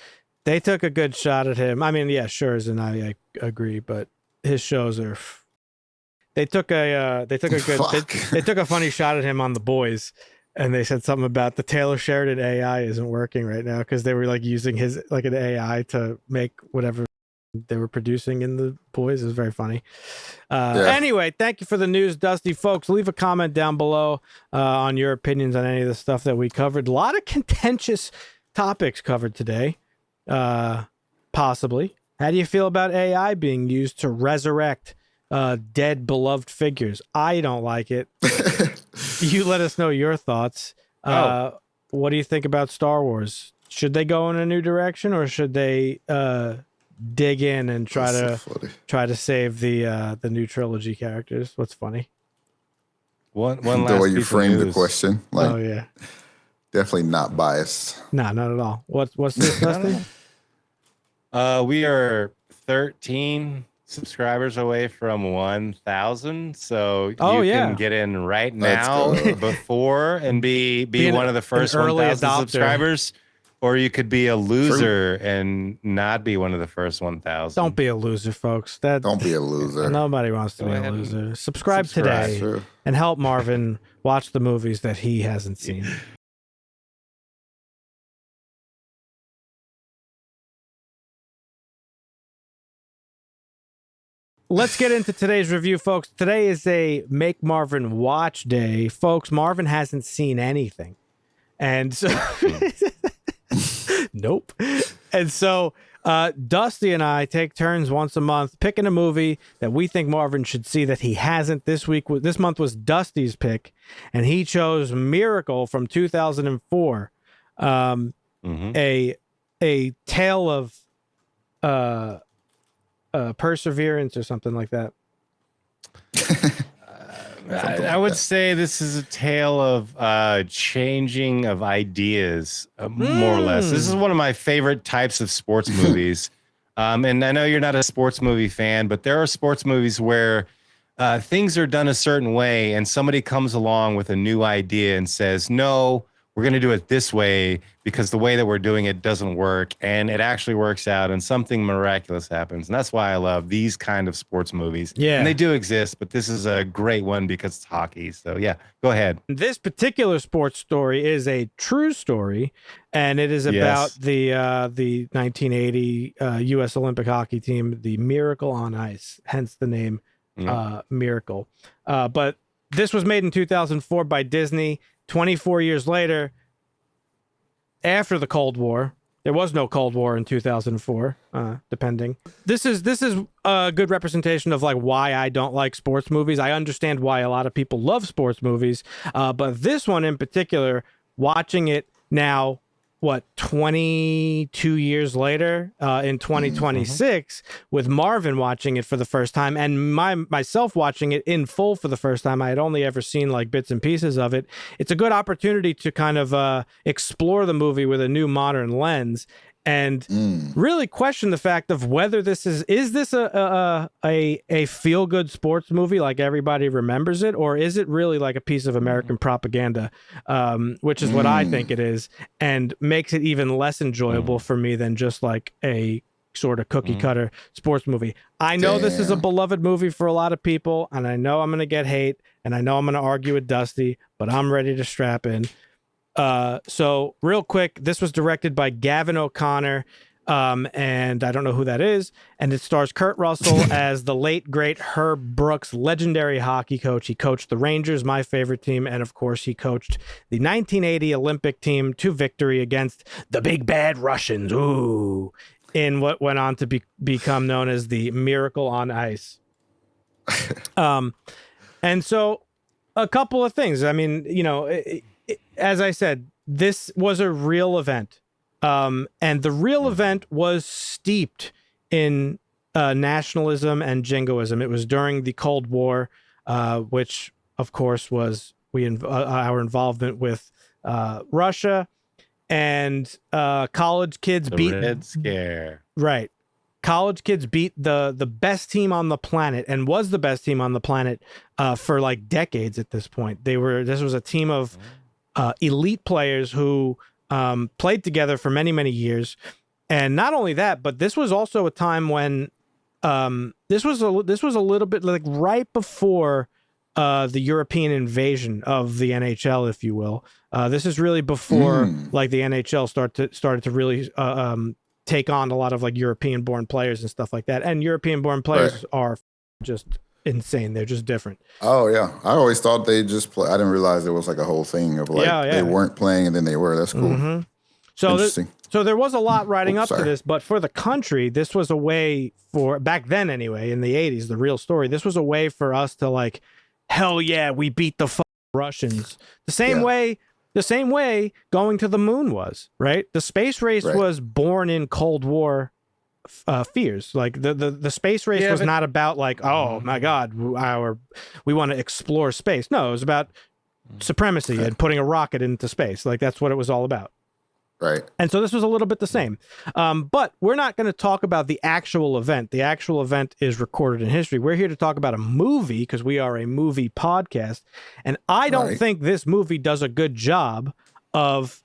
they took a good shot at him. I mean, yeah, sure, and I agree, but his shows are. They took a funny shot at him on The Boys, and they said something about the Taylor Sheridan AI isn't working right now because they were like using his like an AI to make whatever they were producing in The Boys. It was very funny. Anyway, thank you for the news, Dusty. Folks, leave a comment down below on your opinions on any of the stuff that we covered. A lot of contentious topics covered today, possibly. How do you feel about AI being used to resurrect dead beloved figures? I don't like it. You let us know your thoughts. What do you think about Star Wars? Should they go in a new direction, or should they dig in and try to save the new trilogy characters? What's funny?
One
the
last
way you
piece of
framed the
news.
question. Like,
Oh yeah.
Definitely not biased.
Nah, not at all. What's this, Dusty?
We are 13 subscribers away from 1,000. So you can get in right now before and be one of the first 1,000 subscribers. Or you could be a loser and not be one of the first 1,000.
Don't be a loser, folks.
Don't be a loser.
Nobody wants to be a loser. Subscribe today and help Marvin watch the movies that he hasn't seen. Let's get into today's review, folks. Today is a Make Marvin Watch Day. Folks, Marvin hasn't seen anything. And so... Nope. And so Dusty and I take turns once a month picking a movie that we think Marvin should see that he hasn't. This month was Dusty's pick, and he chose Miracle from 2004. A tale of perseverance or something like that.
I would say this is a tale of changing of ideas, more or less. This is one of my favorite types of sports movies. And I know you're not a sports movie fan, but there are sports movies where things are done a certain way and somebody comes along with a new idea and says, no, we're going to do it this way because the way that we're doing it doesn't work, and it actually works out and something miraculous happens. And that's why I love these kind of sports movies. Yeah. And they do exist, but this is a great one because it's hockey. So yeah, go ahead.
This particular sports story is a true story, and it is about the 1980 U.S. Olympic hockey team, the Miracle on Ice, hence the name Miracle. But this was made in 2004 by Disney. 24 years later, after the Cold War. There was no Cold War in 2004, depending. This is a good representation of like why I don't like sports movies. I understand why a lot of people love sports movies, but this one in particular, watching it now, 22 years later, in 2026, with Marvin watching it for the first time and myself watching it in full for the first time. I had only ever seen like bits and pieces of it. It's a good opportunity to kind of explore the movie with a new modern lens and really question the fact of whether this is this a feel-good sports movie like everybody remembers it, or is it really like a piece of American propaganda, which is what I think it is, and makes it even less enjoyable for me than just like a sort of cookie-cutter sports movie. I know this is a beloved movie for a lot of people, and I know I'm going to get hate, and I know I'm going to argue with Dusty, but I'm ready to strap in. So real quick, this was directed by Gavin O'Connor, and I don't know who that is, and it stars Kurt Russell as the late, great Herb Brooks, legendary hockey coach. He coached the Rangers, my favorite team, and of course he coached the 1980 Olympic team to victory against the big bad Russians, in what went on to become known as the Miracle on Ice. And so a couple of things. I mean, as I said, this was a real event. And the real event was steeped in nationalism and jingoism. It was during the Cold War, which, of course, was our involvement with Russia. And college kids beat...
The Red Scare.
Right. College kids beat the best team on the planet, and was the best team on the planet for like decades at this point. This was a team of elite players who played together for many, many years. And not only that, but this was also a time when this was a little bit like right before the European invasion of the NHL, if you will. This is really before like the NHL started to really take on a lot of like European born players and stuff like that. And European born players are just insane. They're just different.
Oh yeah, I always thought they just play. I didn't realize it was like a whole thing of like they weren't playing and then they were. That's cool.
So interesting. So there was a lot riding up to this, but for the country, this was a way for, back then anyway, in the 80s, the real story, this was a way for us to like, hell yeah, we beat the Russians. The same way going to the moon was, right? The space race was born in Cold War fears. Like the space race was not about like, oh my God, we want to explore space. No, it was about supremacy and putting a rocket into space. Like that's what it was all about.
Right.
And so this was a little bit the same. But we're not going to talk about the actual event. The actual event is recorded in history. We're here to talk about a movie because we are a movie podcast. And I don't think this movie does a good job of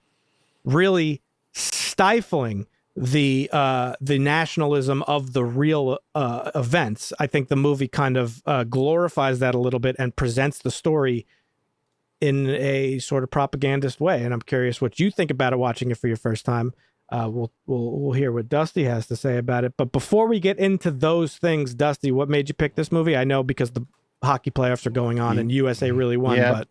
really stifling the nationalism of the real events. I think the movie kind of glorifies that a little bit and presents the story in a sort of propagandist way. And I'm curious what you think about it watching it for your first time. We'll hear what Dusty has to say about it. But before we get into those things, Dusty, what made you pick this movie? I know because the hockey playoffs are going on and USA really won, but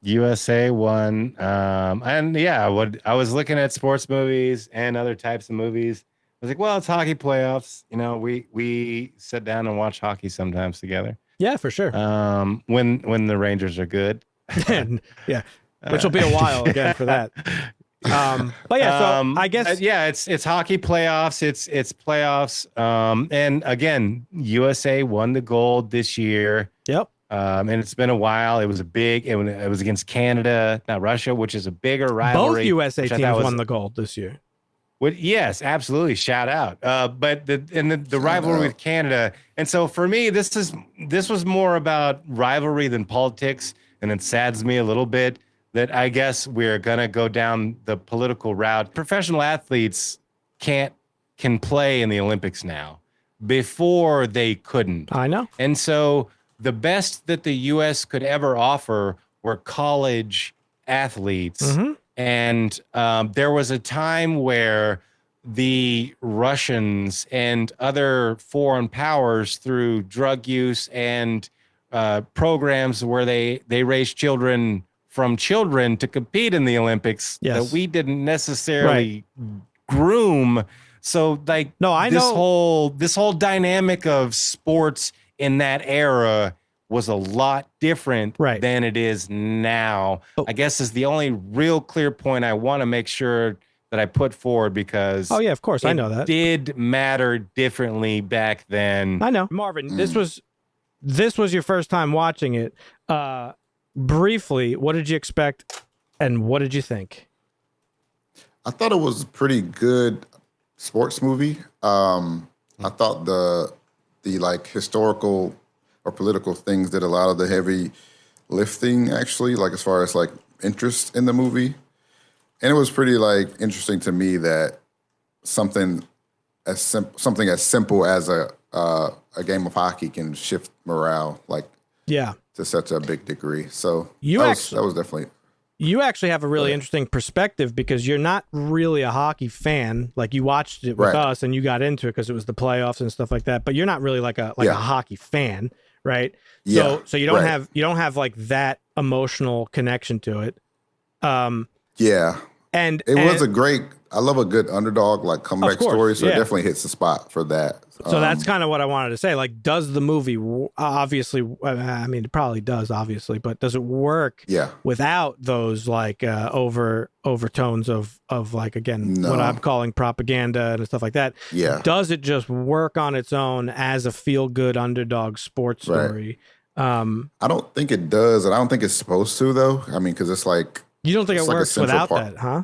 USA won. And yeah, I was looking at sports movies and other types of movies. I was like, well, it's hockey playoffs. You know, we sit down and watch hockey sometimes together.
Yeah, for sure.
When the Rangers are good.
Yeah, which will be a while again for that. But yeah, so I guess
it's hockey playoffs. It's playoffs. And again, USA won the gold this year.
Yep.
And it's been a while. It was against Canada, not Russia, which is a bigger rivalry.
Both USA teams won the gold this year.
Yes, absolutely. Shout out. But the rivalry with Canada. And so for me, this was more about rivalry than politics. And it saddens me a little bit that I guess we're going to go down the political route. Professional athletes can play in the Olympics now. Before they couldn't.
I know.
And so the best that the U.S. could ever offer were college athletes. Mm-hmm. And there was a time where the Russians and other foreign powers, through drug use and programs where they raised children from children to compete in the Olympics, that we didn't necessarily groom. So like this whole dynamic of sports in that era was a lot different than it is now. I guess is the only real clear point I want to make sure that I put forward, because
of course I know that
did matter differently back then.
I know. Marvin, this was your first time watching it. Briefly, what did you expect and what did you think?
I thought it was a pretty good sports movie. I thought the like historical or political things did a lot of the heavy lifting, actually, like as far as like interest in the movie. And it was pretty like interesting to me that something as simple as a game of hockey can shift morale to such a big degree. So that was definitely.
You actually have a really interesting perspective because you're not really a hockey fan. Like you watched it with us and you got into it because it was the playoffs and stuff like that. But you're not really like a hockey fan, right?
Yeah.
So you don't have like that emotional connection to it.
Yeah.
And
was a great. I love a good underdog like comeback story. So it definitely hits the spot for that.
So that's kind of what I wanted to say. Like, does the movie obviously? I mean, it probably does, obviously, but does it work? Without those like overtones of like what I'm calling propaganda and stuff like that.
Yeah.
Does it just work on its own as a feel good underdog sports story?
I don't think it does, and I don't think it's supposed to though. I mean, because it's like
you don't think it works without that, huh?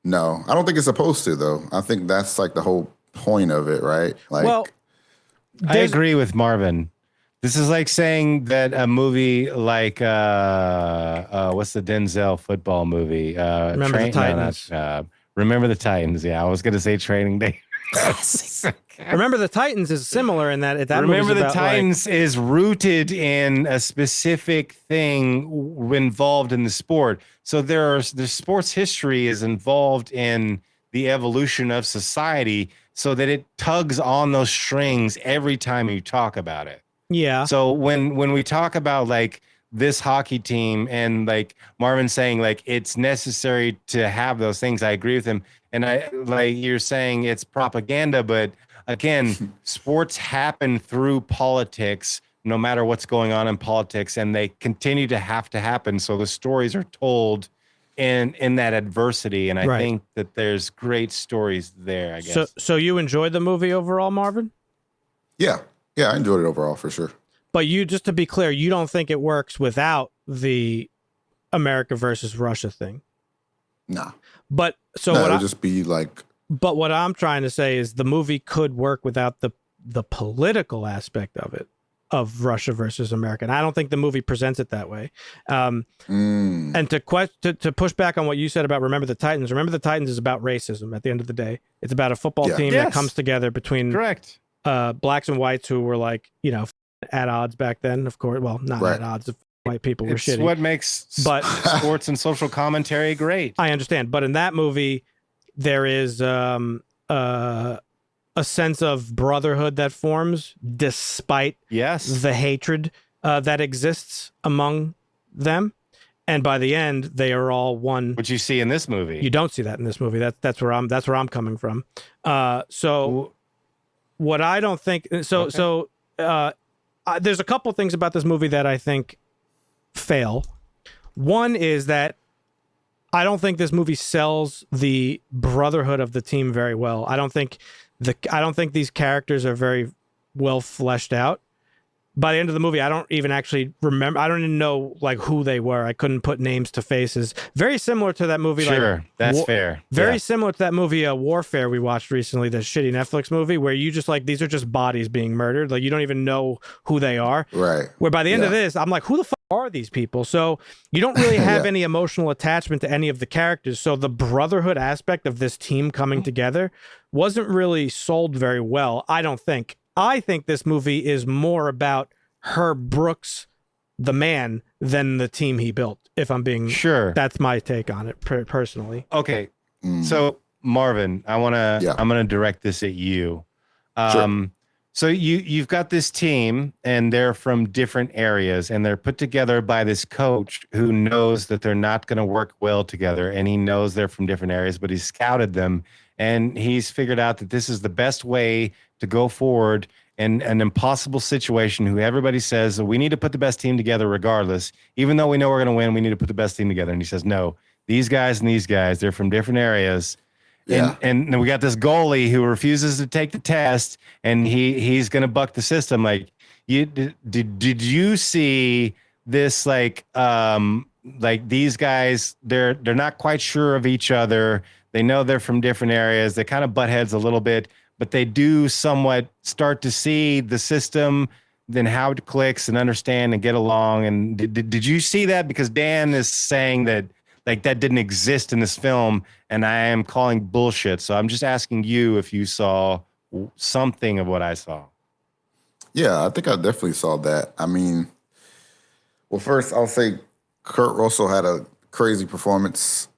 No, I don't think it's supposed to though. I think that's like the whole point of it, right? Like,
well, I agree with Marvin. This is like saying that a movie like what's the Denzel football movie?
Remember the Titans.
Remember the Titans. Yeah, I was going to say Training Day.
Remember the Titans is similar in that
Remember the Titans is rooted in a specific thing involved in the sport. So the sports history is involved in the evolution of society, so that it tugs on those strings every time you talk about it.
Yeah.
So when we talk about like this hockey team and like Marvin saying like it's necessary to have those things, I agree with him. And I like you're saying it's propaganda, but again, sports happen through politics, no matter what's going on in politics, and they continue to have to happen. So the stories are told in that adversity, and I think that there's great stories there, I guess.
So you enjoyed the movie overall, Marvin?
Yeah, I enjoyed it overall for sure.
But you, just to be clear, you don't think it works without the America versus Russia thing.
Nah.
But so
No,
what
it
I,
would just be like,
but what I'm trying to say is the movie could work without the political aspect of it, of Russia versus America. And I don't think the movie presents it that way. And to push back on what you said about Remember the Titans is about racism at the end of the day. It's about a football team that comes together between blacks and whites who were like, at odds back then, of course. Well, not at odds. If white people were shitty.
It's what makes sports and social commentary great.
I understand. But in that movie, there is a sense of brotherhood that forms despite the hatred that exists among them. And by the end, they are all one.
Which you see in this movie.
You don't see that in this movie. That's where I'm coming from. So what I don't think there's a couple things about this movie that I think fail. One is that I don't think this movie sells the brotherhood of the team very well. I don't think these characters are very well fleshed out. By the end of the movie, I don't even actually remember. I don't even know like who they were. I couldn't put names to faces. Very similar to that movie.
Sure, that's fair.
Very similar to that movie, Warfare, we watched recently, the shitty Netflix movie, where you just like, these are just bodies being murdered. Like you don't even know who they are.
Right.
Where by the end of this, I'm like, who the fuck are these people? So you don't really have any emotional attachment to any of the characters. So the brotherhood aspect of this team coming together wasn't really sold very well, I don't think. I think this movie is more about Herb Brooks, the man, than the team he built. If I'm being that's my take on it personally.
Okay, so Marvin, I'm gonna direct this at you. So you've got this team, and they're from different areas, and they're put together by this coach who knows that they're not going to work well together, and he knows they're from different areas, but he's scouted them, and he's figured out that this is the best way to go forward in an impossible situation. Who everybody says we need to put the best team together regardless, even though we know we're going to win. We need to put the best team together, and he says no. These guys and these guys, they're from different areas. Yeah. And we got this goalie who refuses to take the test, and he's going to buck the system. Like, did you see this? Like these guys, they're not quite sure of each other. They know they're from different areas. They kind of butt heads a little bit, but they do somewhat start to see the system, then how it clicks and understand and get along. And did you see that? Because Dan is saying that like that didn't exist in this film, and I am calling bullshit. So I'm just asking you if you saw something of what I saw.
Yeah, I think I definitely saw that. I mean, well, first I'll say Kurt Russell had a crazy performance,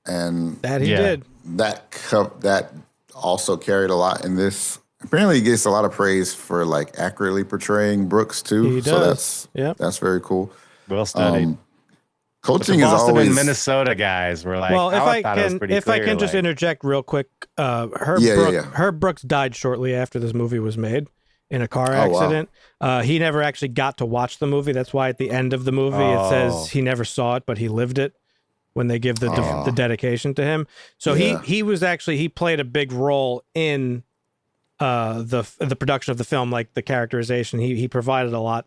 and
that he did.
That also carried a lot in this. Apparently, he gets a lot of praise for like accurately portraying Brooks too.
He does.
So that's very cool.
Well studied.
Coaching
is
Boston
always and Minnesota guys were like.
Well,
I can
just interject real quick, Herb Brooks died shortly after this movie was made in a car accident. Wow. He never actually got to watch the movie. That's why at the end of the movie it says he never saw it, but he lived it when they give the dedication to him. So he played a big role in the production of the film, like the characterization. He provided a lot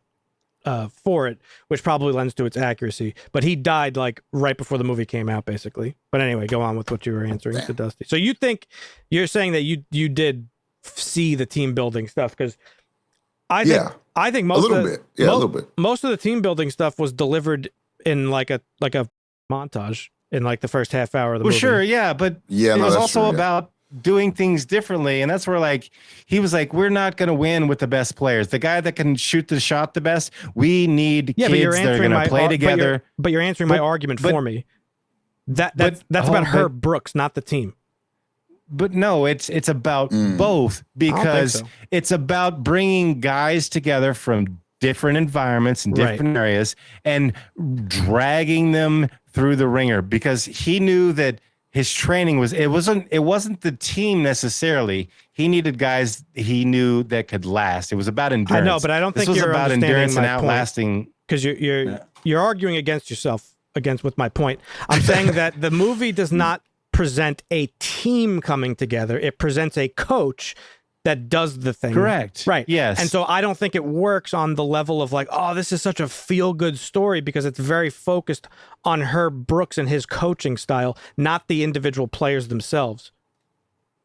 for it, which probably lends to its accuracy. But he died like right before the movie came out, basically. But anyway, go on with what you were answering to Dusty. So you're saying that you did see the team building stuff, because I think most
a little bit.
Most of the team building stuff was delivered in like a montage in like the first half hour of the movie.
Well, sure, yeah, but it was also about doing things differently, and that's where like he was like, we're not going to win with the best players. The guy that can shoot the shot the best, we need kids that are going to play together.
But you're answering my argument for me. That's about Herb Brooks, not the team.
But no, it's about both, because it's about bringing guys together from different environments and different areas and dragging them through the ringer, because he knew that his training it wasn't the team necessarily. He needed guys he knew that could last. It was about endurance.
I know, but I don't think
this was
you're
about endurance and outlasting.
Because you're arguing against yourself with my point. I'm saying that the movie does not present a team coming together. It presents a coach that does the thing.
Correct.
Right.
Yes.
And so I don't think it works on the level of like, oh, this is such a feel-good story because it's very focused on Herb Brooks and his coaching style, not the individual players themselves.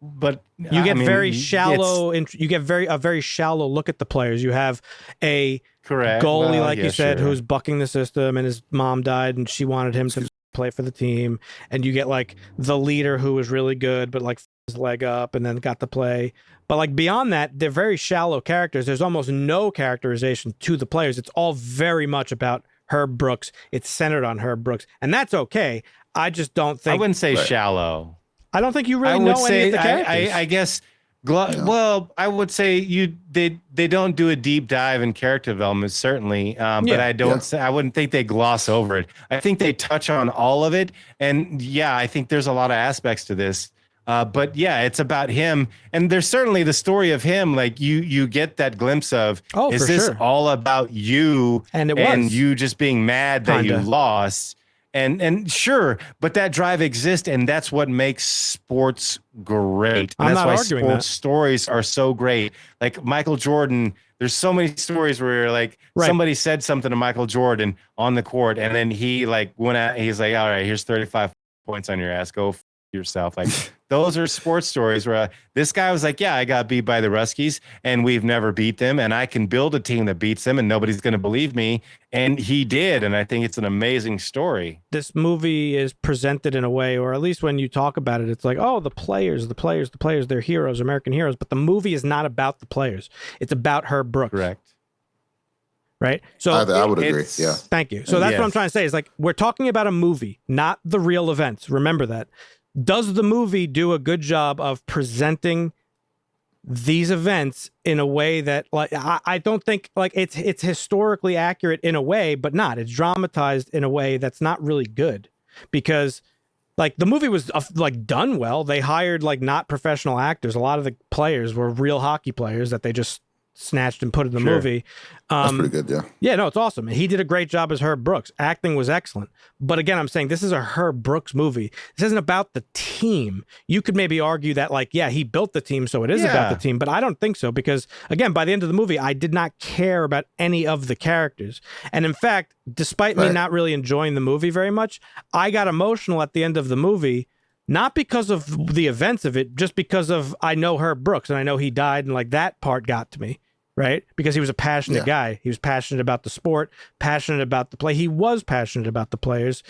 But
you get very shallow. You get a very shallow look at the players. You have a goalie, like you said, who's bucking the system, and his mom died, and she wanted him to play for the team. And you get like the leader who was really good, but like his leg up, and then got to play. But like beyond that, they're very shallow characters. There's almost no characterization to the players. It's all very much about Herb Brooks. It's centered on Herb Brooks, and that's okay. I just don't think
I wouldn't say shallow.
I don't think you really know any of the characters.
I guess. Well, I would say they don't do a deep dive in character development, certainly. But I don't say, I wouldn't think they gloss over it. I think they touch on all of it, and I think there's a lot of aspects to this. But it's about him, and there's certainly the story of him. Like you get that glimpse of, is this all about you? And it was, and you just being mad that you lost. And sure, but that drive exists, and that's what makes sports great. And that's why sports stories are so great. Like Michael Jordan, there's so many stories where like somebody said something to Michael Jordan on the court, and then he like went out. He's like, "All right, here's 35 points on your ass. Go yourself." Like those are sports stories where this guy was like, I got beat by the Ruskies and we've never beat them, and I can build a team that beats them and nobody's going to believe me. And he did. And I think it's an amazing story.
This movie is presented in a way, or at least when you talk about it, it's like, oh, the players, they're heroes, American heroes. But the movie is not about the players. It's about Herb Brooks.
Correct.
Right. So
I would agree. Yeah.
Thank you. So that's what I'm trying to say is like, we're talking about a movie, not the real events. Remember that. Does the movie do a good job of presenting these events in a way that, like, I don't think like it's historically accurate in a way, but not. It's dramatized in a way that's not really good, because like the movie was like done well. They hired like not professional actors. A lot of the players were real hockey players that they just snatched and put in the movie.
That's pretty good, yeah.
Yeah, no, it's awesome. He did a great job as Herb Brooks. Acting was excellent. But again, I'm saying this is a Herb Brooks movie. This isn't about the team. You could maybe argue that, like, he built the team, so it is about the team. But I don't think so, because, again, by the end of the movie, I did not care about any of the characters. And in fact, despite me not really enjoying the movie very much, I got emotional at the end of the movie, not because of the events of it, just because of I know Herb Brooks and I know he died, and like that part got to me. Right? Because he was a passionate guy. He was passionate about the sport, passionate about the play. He was passionate about the players.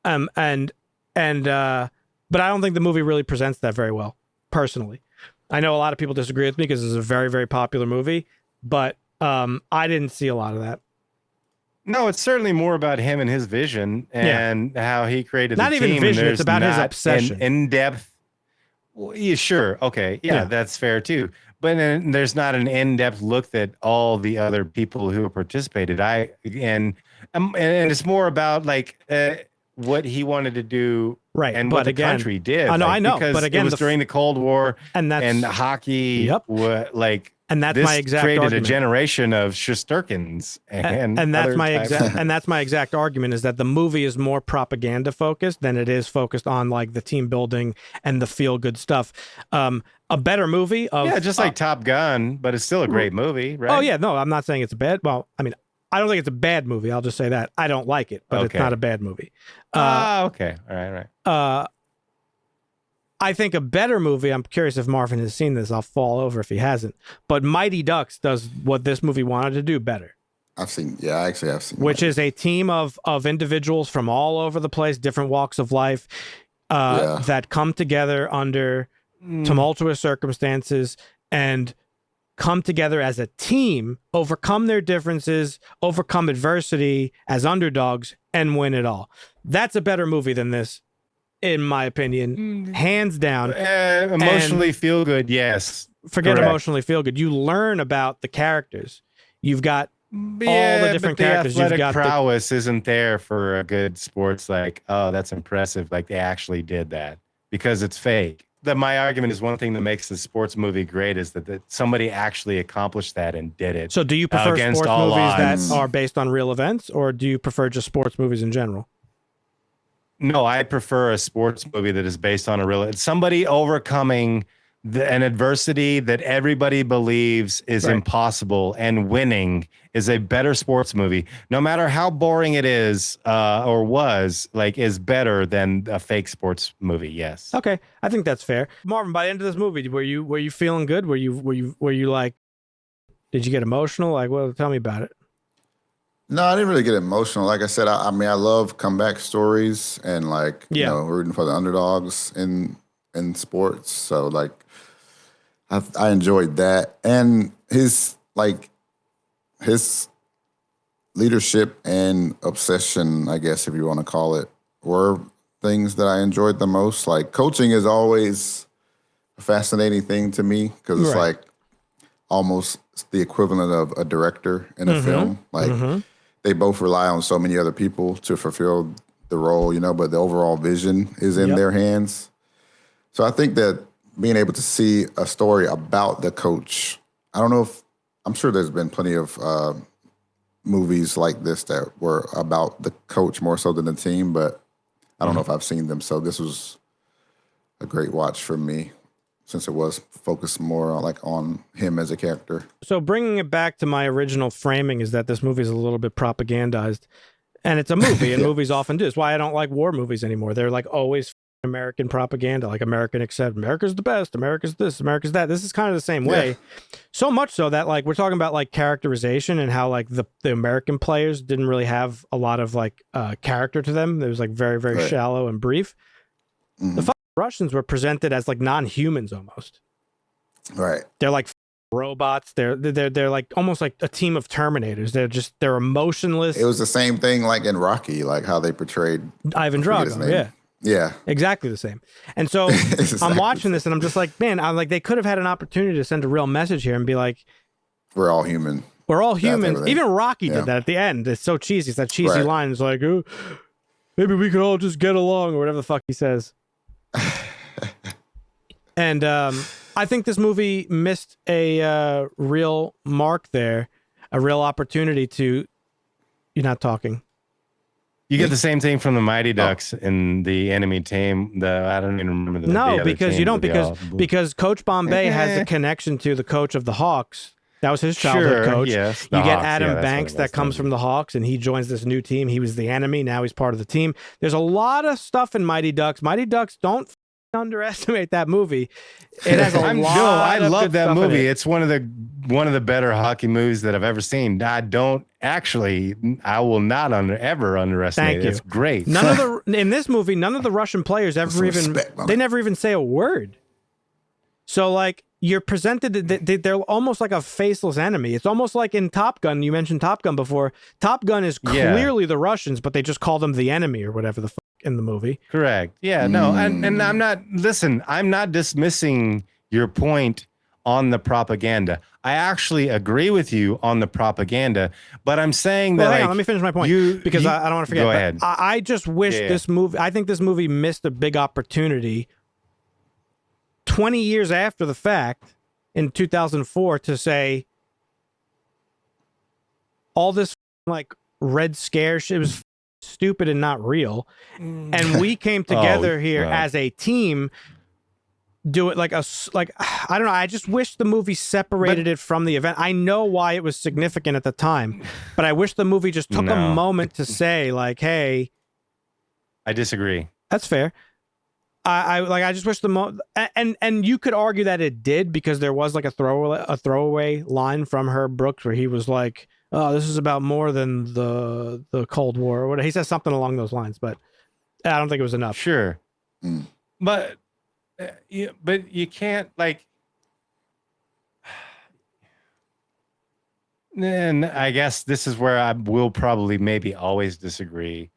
But I don't think the movie really presents that very well, personally. I know a lot of people disagree with me because it's a very, very popular movie, but I didn't see a lot of that.
No, it's certainly more about him and his vision and how he created
not
the
even
team.
Vision, it's about his obsession.
In-depth. Well, sure. Okay. Yeah, that's fair too. But then there's not an in-depth look that all the other people who participated. And it's more about like what he wanted to do, and what the country did.
I know, I know.
Because
but again,
it was during the Cold War, and hockey. And
that's my exact
created
argument.
A generation of Shesterkins
and that's my exact argument, is that the movie is more propaganda focused than it is focused on like the team building and the feel good stuff. A better movie of
just like Top Gun, but it's still a great movie, right?
Oh yeah, no, I'm not saying it's a bad. Well, I mean, I don't think it's a bad movie. I'll just say that I don't like it, but it's not a bad movie.
Okay, all right.
I think a better movie, I'm curious if Marvin has seen this, I'll fall over if he hasn't, but Mighty Ducks does what this movie wanted to do better.
I've seen, I actually have seen.
Which is a team of individuals from all over the place, different walks of life, that come together under tumultuous circumstances and come together as a team, overcome their differences, overcome adversity as underdogs, and win it all. That's a better movie than this, in my opinion, hands down.
Emotionally feel good, yes.
Forget emotionally feel good. You learn about the characters. You've got all the different characters.
You've got prowess isn't there for a good sports. Like, oh, that's impressive. Like they actually did that, because it's fake. My argument is one thing that makes the sports movie great is that somebody actually accomplished that and did it.
So do you prefer sports movies that are based on real events, or do you prefer just sports movies in general?
No, I prefer a sports movie that is based on somebody overcoming an adversity that everybody believes is impossible, and winning is a better sports movie, no matter how boring it is or was, like, is better than a fake sports movie. Yes.
Okay, I think that's fair. Marvin, by the end of this movie, were you feeling good? Were you like, did you get emotional? Like, well, tell me about it.
No, I didn't really get emotional. Like I said, I mean, I love comeback stories and like, you know, rooting for the underdogs in sports. So like, I enjoyed that. And his leadership and obsession, I guess, if you want to call it, were things that I enjoyed the most. Like coaching is always a fascinating thing to me because it's like almost the equivalent of a director in a film. Like they both rely on so many other people to fulfill the role, you know, but the overall vision is in their hands. So I think that being able to see a story about the coach, I'm sure there's been plenty of movies like this that were about the coach more so than the team, but I don't know if I've seen them. So this was a great watch for me since it was focused more on him as a character.
So bringing it back to my original framing is that this movie is a little bit propagandized, and it's a movie, and movies often do. It's why I don't like war movies anymore. They're like always American propaganda, like American accept, America's the best, America's this, America's that. This is kind of the same way. So much so that like we're talking about like characterization and how like the American players didn't really have a lot of like character to them. It was like very, very shallow and brief. The Russians were presented as like non-humans almost.
Right.
They're like robots. They're like almost like a team of Terminators. They're emotionless.
It was the same thing like in Rocky, like how they portrayed
Ivan Drago.
Yeah.
Exactly the same. And so I'm watching this and I'm just like, man, I'm like, they could have had an opportunity to send a real message here and be like,
we're all human.
We're all humans. Even Rocky did that at the end. It's so cheesy. It's that cheesy line. It's like, oh, maybe we could all just get along or whatever the fuck he says. And I think this movie missed a real mark there, a real opportunity to. You're not talking.
You get the same thing from the Mighty Ducks in the enemy team. I don't even remember the
No,
the
because
team,
you don't because Coach Bombay has a connection to the coach of the Hawks. That was his childhood coach.
Yes,
you get Adam Banks that comes from the Hawks, and he joins this new team. He was the enemy. Now he's part of the team. There's a lot of stuff in Mighty Ducks. Mighty Ducks, don't underestimate that movie. It has a lot. No,
I love that movie. It's one of the better hockey movies that I've ever seen. I will not ever underestimate it. It's great.
In this movie, none of the Russian players they never even say a word. So like you're presented, they're almost like a faceless enemy. It's almost like in Top Gun. You mentioned Top Gun before. Top Gun is clearly the Russians, but they just call them the enemy or whatever the fuck in the movie.
Correct. Yeah. No. And I'm not dismissing your point on the propaganda. I actually agree with you on the propaganda, but I'm saying that.
Hang on, let me finish my point because I don't want to forget.
Go ahead.
I just wish this movie. I think this movie missed a big opportunity. 20 years after the fact, in 2004, to say all this like Red Scare shit was stupid and not real, and we came together here as a team. Do it like I don't know. I just wish the movie separated it from the event. I know why it was significant at the time, but I wish the movie just took a moment to say like, "Hey,
I disagree."
That's fair. I just wish and you could argue that it did because there was like a throwaway line from Herb Brooks where he was like, "Oh, this is about more than the Cold War," or whatever. He says something along those lines, but I don't think it was enough.
Sure, but you can't like. Then I guess this is where I will probably maybe always disagree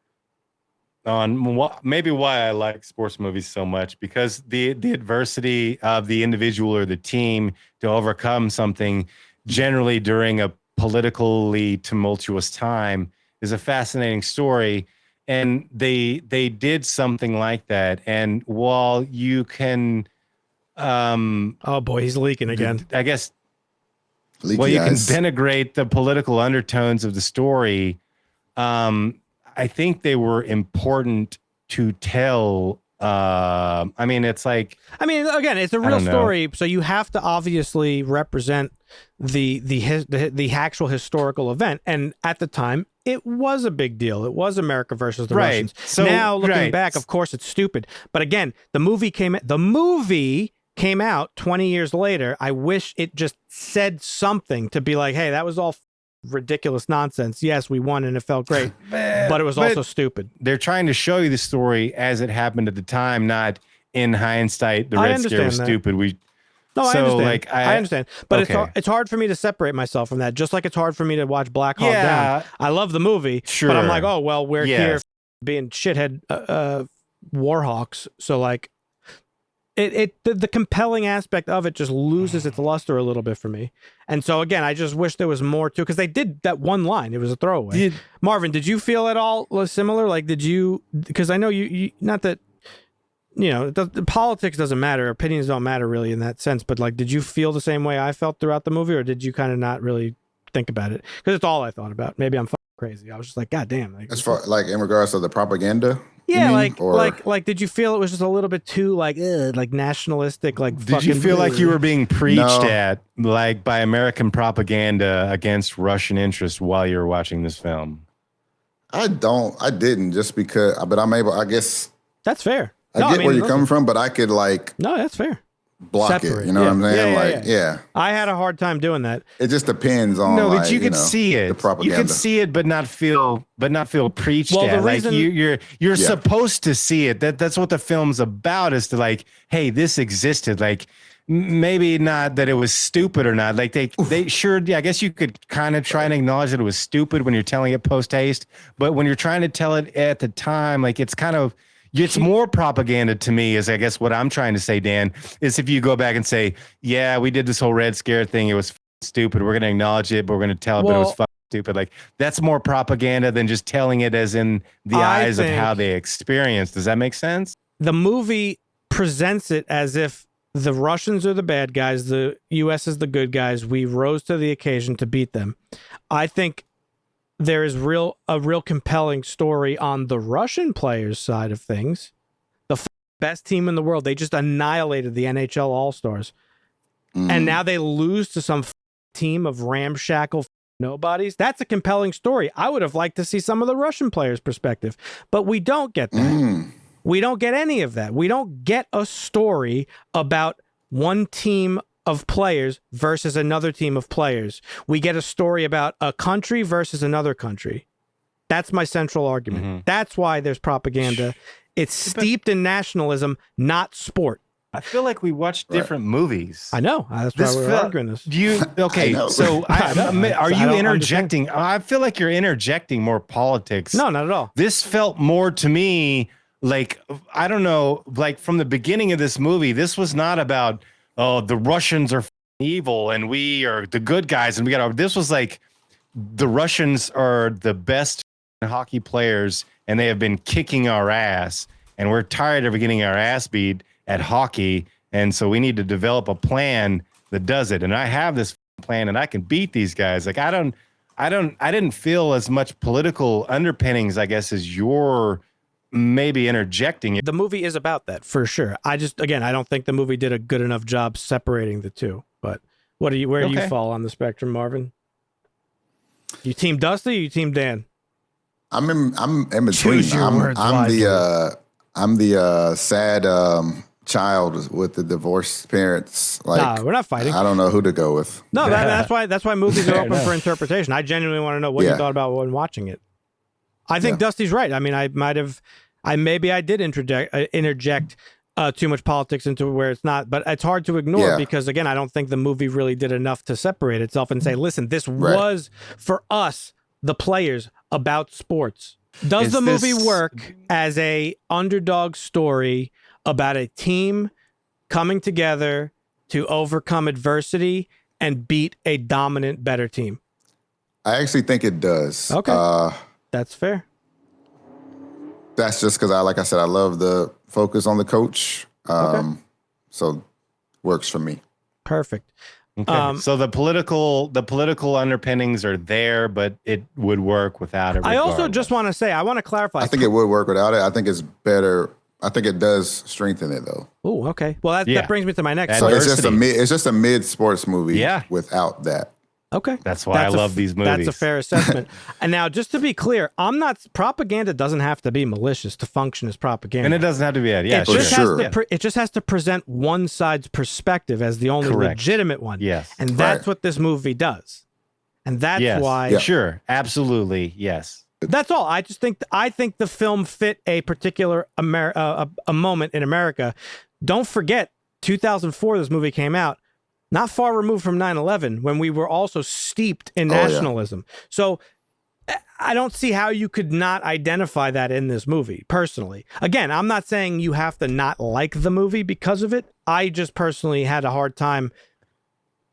on maybe why I like sports movies so much, because the adversity of the individual or the team to overcome something generally during a politically tumultuous time is a fascinating story. And they did something like that. And while you can,
oh boy, he's leaking again.
I guess.
Leaky
you
eyes.
can denigrate the political undertones of the story. I think they were important to tell I mean, it's like,
I mean, again, it's a real story, so you have to obviously represent the actual historical event. And at the time, it was a big deal. It was America versus the Russians.
So
now, looking back, of course, it's stupid. But again, the movie came out 20 years later. I wish it just said something to be like, hey, that was all ridiculous nonsense. Yes, we won and it felt great, but it was also stupid.
They're trying to show you the story as it happened at the time, not in hindsight. The Red Scare was stupid.
I understand.
Like,
I understand, but it's hard for me to separate myself from that. Just like it's hard for me to watch Black Hawk Down. I love the movie, but I'm like, oh well, we're here being shithead warhawks. So like, the compelling aspect of it just loses its luster a little bit for me. And so again, I just wish there was more to, because they did that one line. It was a throwaway. Marvin, did you feel at all similar? Like, did you, because I know you not that, you know, the politics doesn't matter. Opinions don't matter really in that sense. But like, did you feel the same way I felt throughout the movie, or did you kind of not really think about it? Because it's all I thought about. Maybe I'm fucking crazy. I was just like, God damn. Like,
as far like in regards to the propaganda.
Yeah, like, did you feel it was just a little bit too like nationalistic? Like,
did you feel like you were being preached at like by American propaganda against Russian interests while you were watching this film?
I didn't, just because, but I'm able, I guess.
That's fair.
I get where you're coming from, but I could like.
No, that's fair.
Block it, you know what I'm saying?
Yeah. I had a hard time doing that.
It just depends on.
No, but you could see it.
The propaganda.
You could see it, but not feel preached at. Like you're supposed to see it. That's what the film's about. Is to like, hey, this existed. Like maybe not that it was stupid or not. Like they sure. Yeah, I guess you could kind of try and acknowledge that it was stupid when you're telling it post haste. But when you're trying to tell it at the time, like it's kind of. It's more propaganda to me, is I guess what I'm trying to say, Dan, is if you go back and say, yeah, we did this whole Red Scare thing. It was stupid. We're going to acknowledge it, but we're going to tell it, but it was stupid. Like that's more propaganda than just telling it as in the eyes of how they experienced. Does that make sense?
The movie presents it as if the Russians are the bad guys. The U.S. is the good guys. We rose to the occasion to beat them. I think there is a real compelling story on the Russian players' side of things. The best team in the world. They just annihilated the NHL All-Stars. And now they lose to some team of ramshackle nobodies. That's a compelling story. I would have liked to see some of the Russian players' perspective, but we don't get that. We don't get any of that. We don't get a story about one team of players versus another team of players. We get a story about a country versus another country. That's my central argument. That's why there's propaganda. It's steeped in nationalism, not sport.
I feel like we watched different movies.
I know. That's why we're arguing this.
So are you interjecting? I feel like you're interjecting more politics.
No, not at all.
This felt more to me like, I don't know, like from the beginning of this movie, this was not about, oh, the Russians are evil and we are the good guys. And this was like, the Russians are the best hockey players and they have been kicking our ass. And we're tired of getting our ass beat at hockey. And so we need to develop a plan that does it. And I have this plan and I can beat these guys. Like, I didn't feel as much political underpinnings, I guess, as you're maybe interjecting it.
The movie is about that for sure. I don't think the movie did a good enough job separating the two. But where do you fall on the spectrum, Marvin? You team Dusty or you team Dan?
I'm in between.
Choose your words wisely.
I'm the sad child with the divorced parents. Like,
nah, we're not fighting.
I don't know who to go with.
No, that's why movies are open for interpretation. I genuinely want to know what you thought about when watching it. I think Dusty's right. I mean, I did interject too much politics into where it's not, but it's hard to ignore because, again, I don't think the movie really did enough to separate itself and say, listen, this was for us, the players, about sports. Does the movie work as a underdog story about a team coming together to overcome adversity and beat a dominant, better team?
I actually think it does.
Okay. That's fair.
That's just because like I said, I love the focus on the coach. So works for me.
Perfect.
Okay. So the political underpinnings are there, but it would work without it.
I also just want to say, I want to clarify.
I think it would work without it. I think it's better I think it does strengthen it though.
Oh, okay. Well, that brings me to my next.
So
question.
it's just a mid sports movie.
Yeah.
Without that.
Okay.
That's why I love these movies.
That's a fair assessment. And now, just to be clear, propaganda doesn't have to be malicious to function as propaganda.
And it doesn't have to be that. Yeah,
it just has to present one side's perspective as the only legitimate one.
Yes.
And that's what this movie does. And that's why.
Yeah. Sure. Absolutely. Yes.
That's all. I think the film fit a particular a moment in America. Don't forget, 2004, this movie came out. Not far removed from 9/11, when we were also steeped in nationalism. Yeah. So I don't see how you could not identify that in this movie, personally. Again, I'm not saying you have to not like the movie because of it. I just personally had a hard time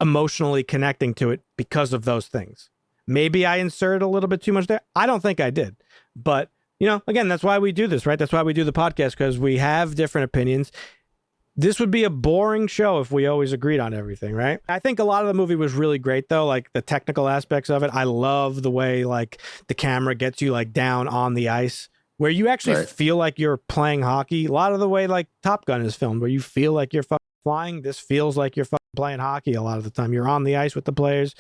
emotionally connecting to it because of those things. Maybe I inserted a little bit too much there. I don't think I did. But, again, that's why we do this, right? That's why we do the podcast, because we have different opinions. This would be a boring show if we always agreed on everything, right? I think a lot of the movie was really great, though, like the technical aspects of it. I love the way, like, the camera gets you, like, down on the ice, where you actually feel like you're playing hockey. A lot of the way, like, Top Gun is filmed, where you feel like you're fucking flying. This feels like you're fucking playing hockey a lot of the time. You're on the ice with the players.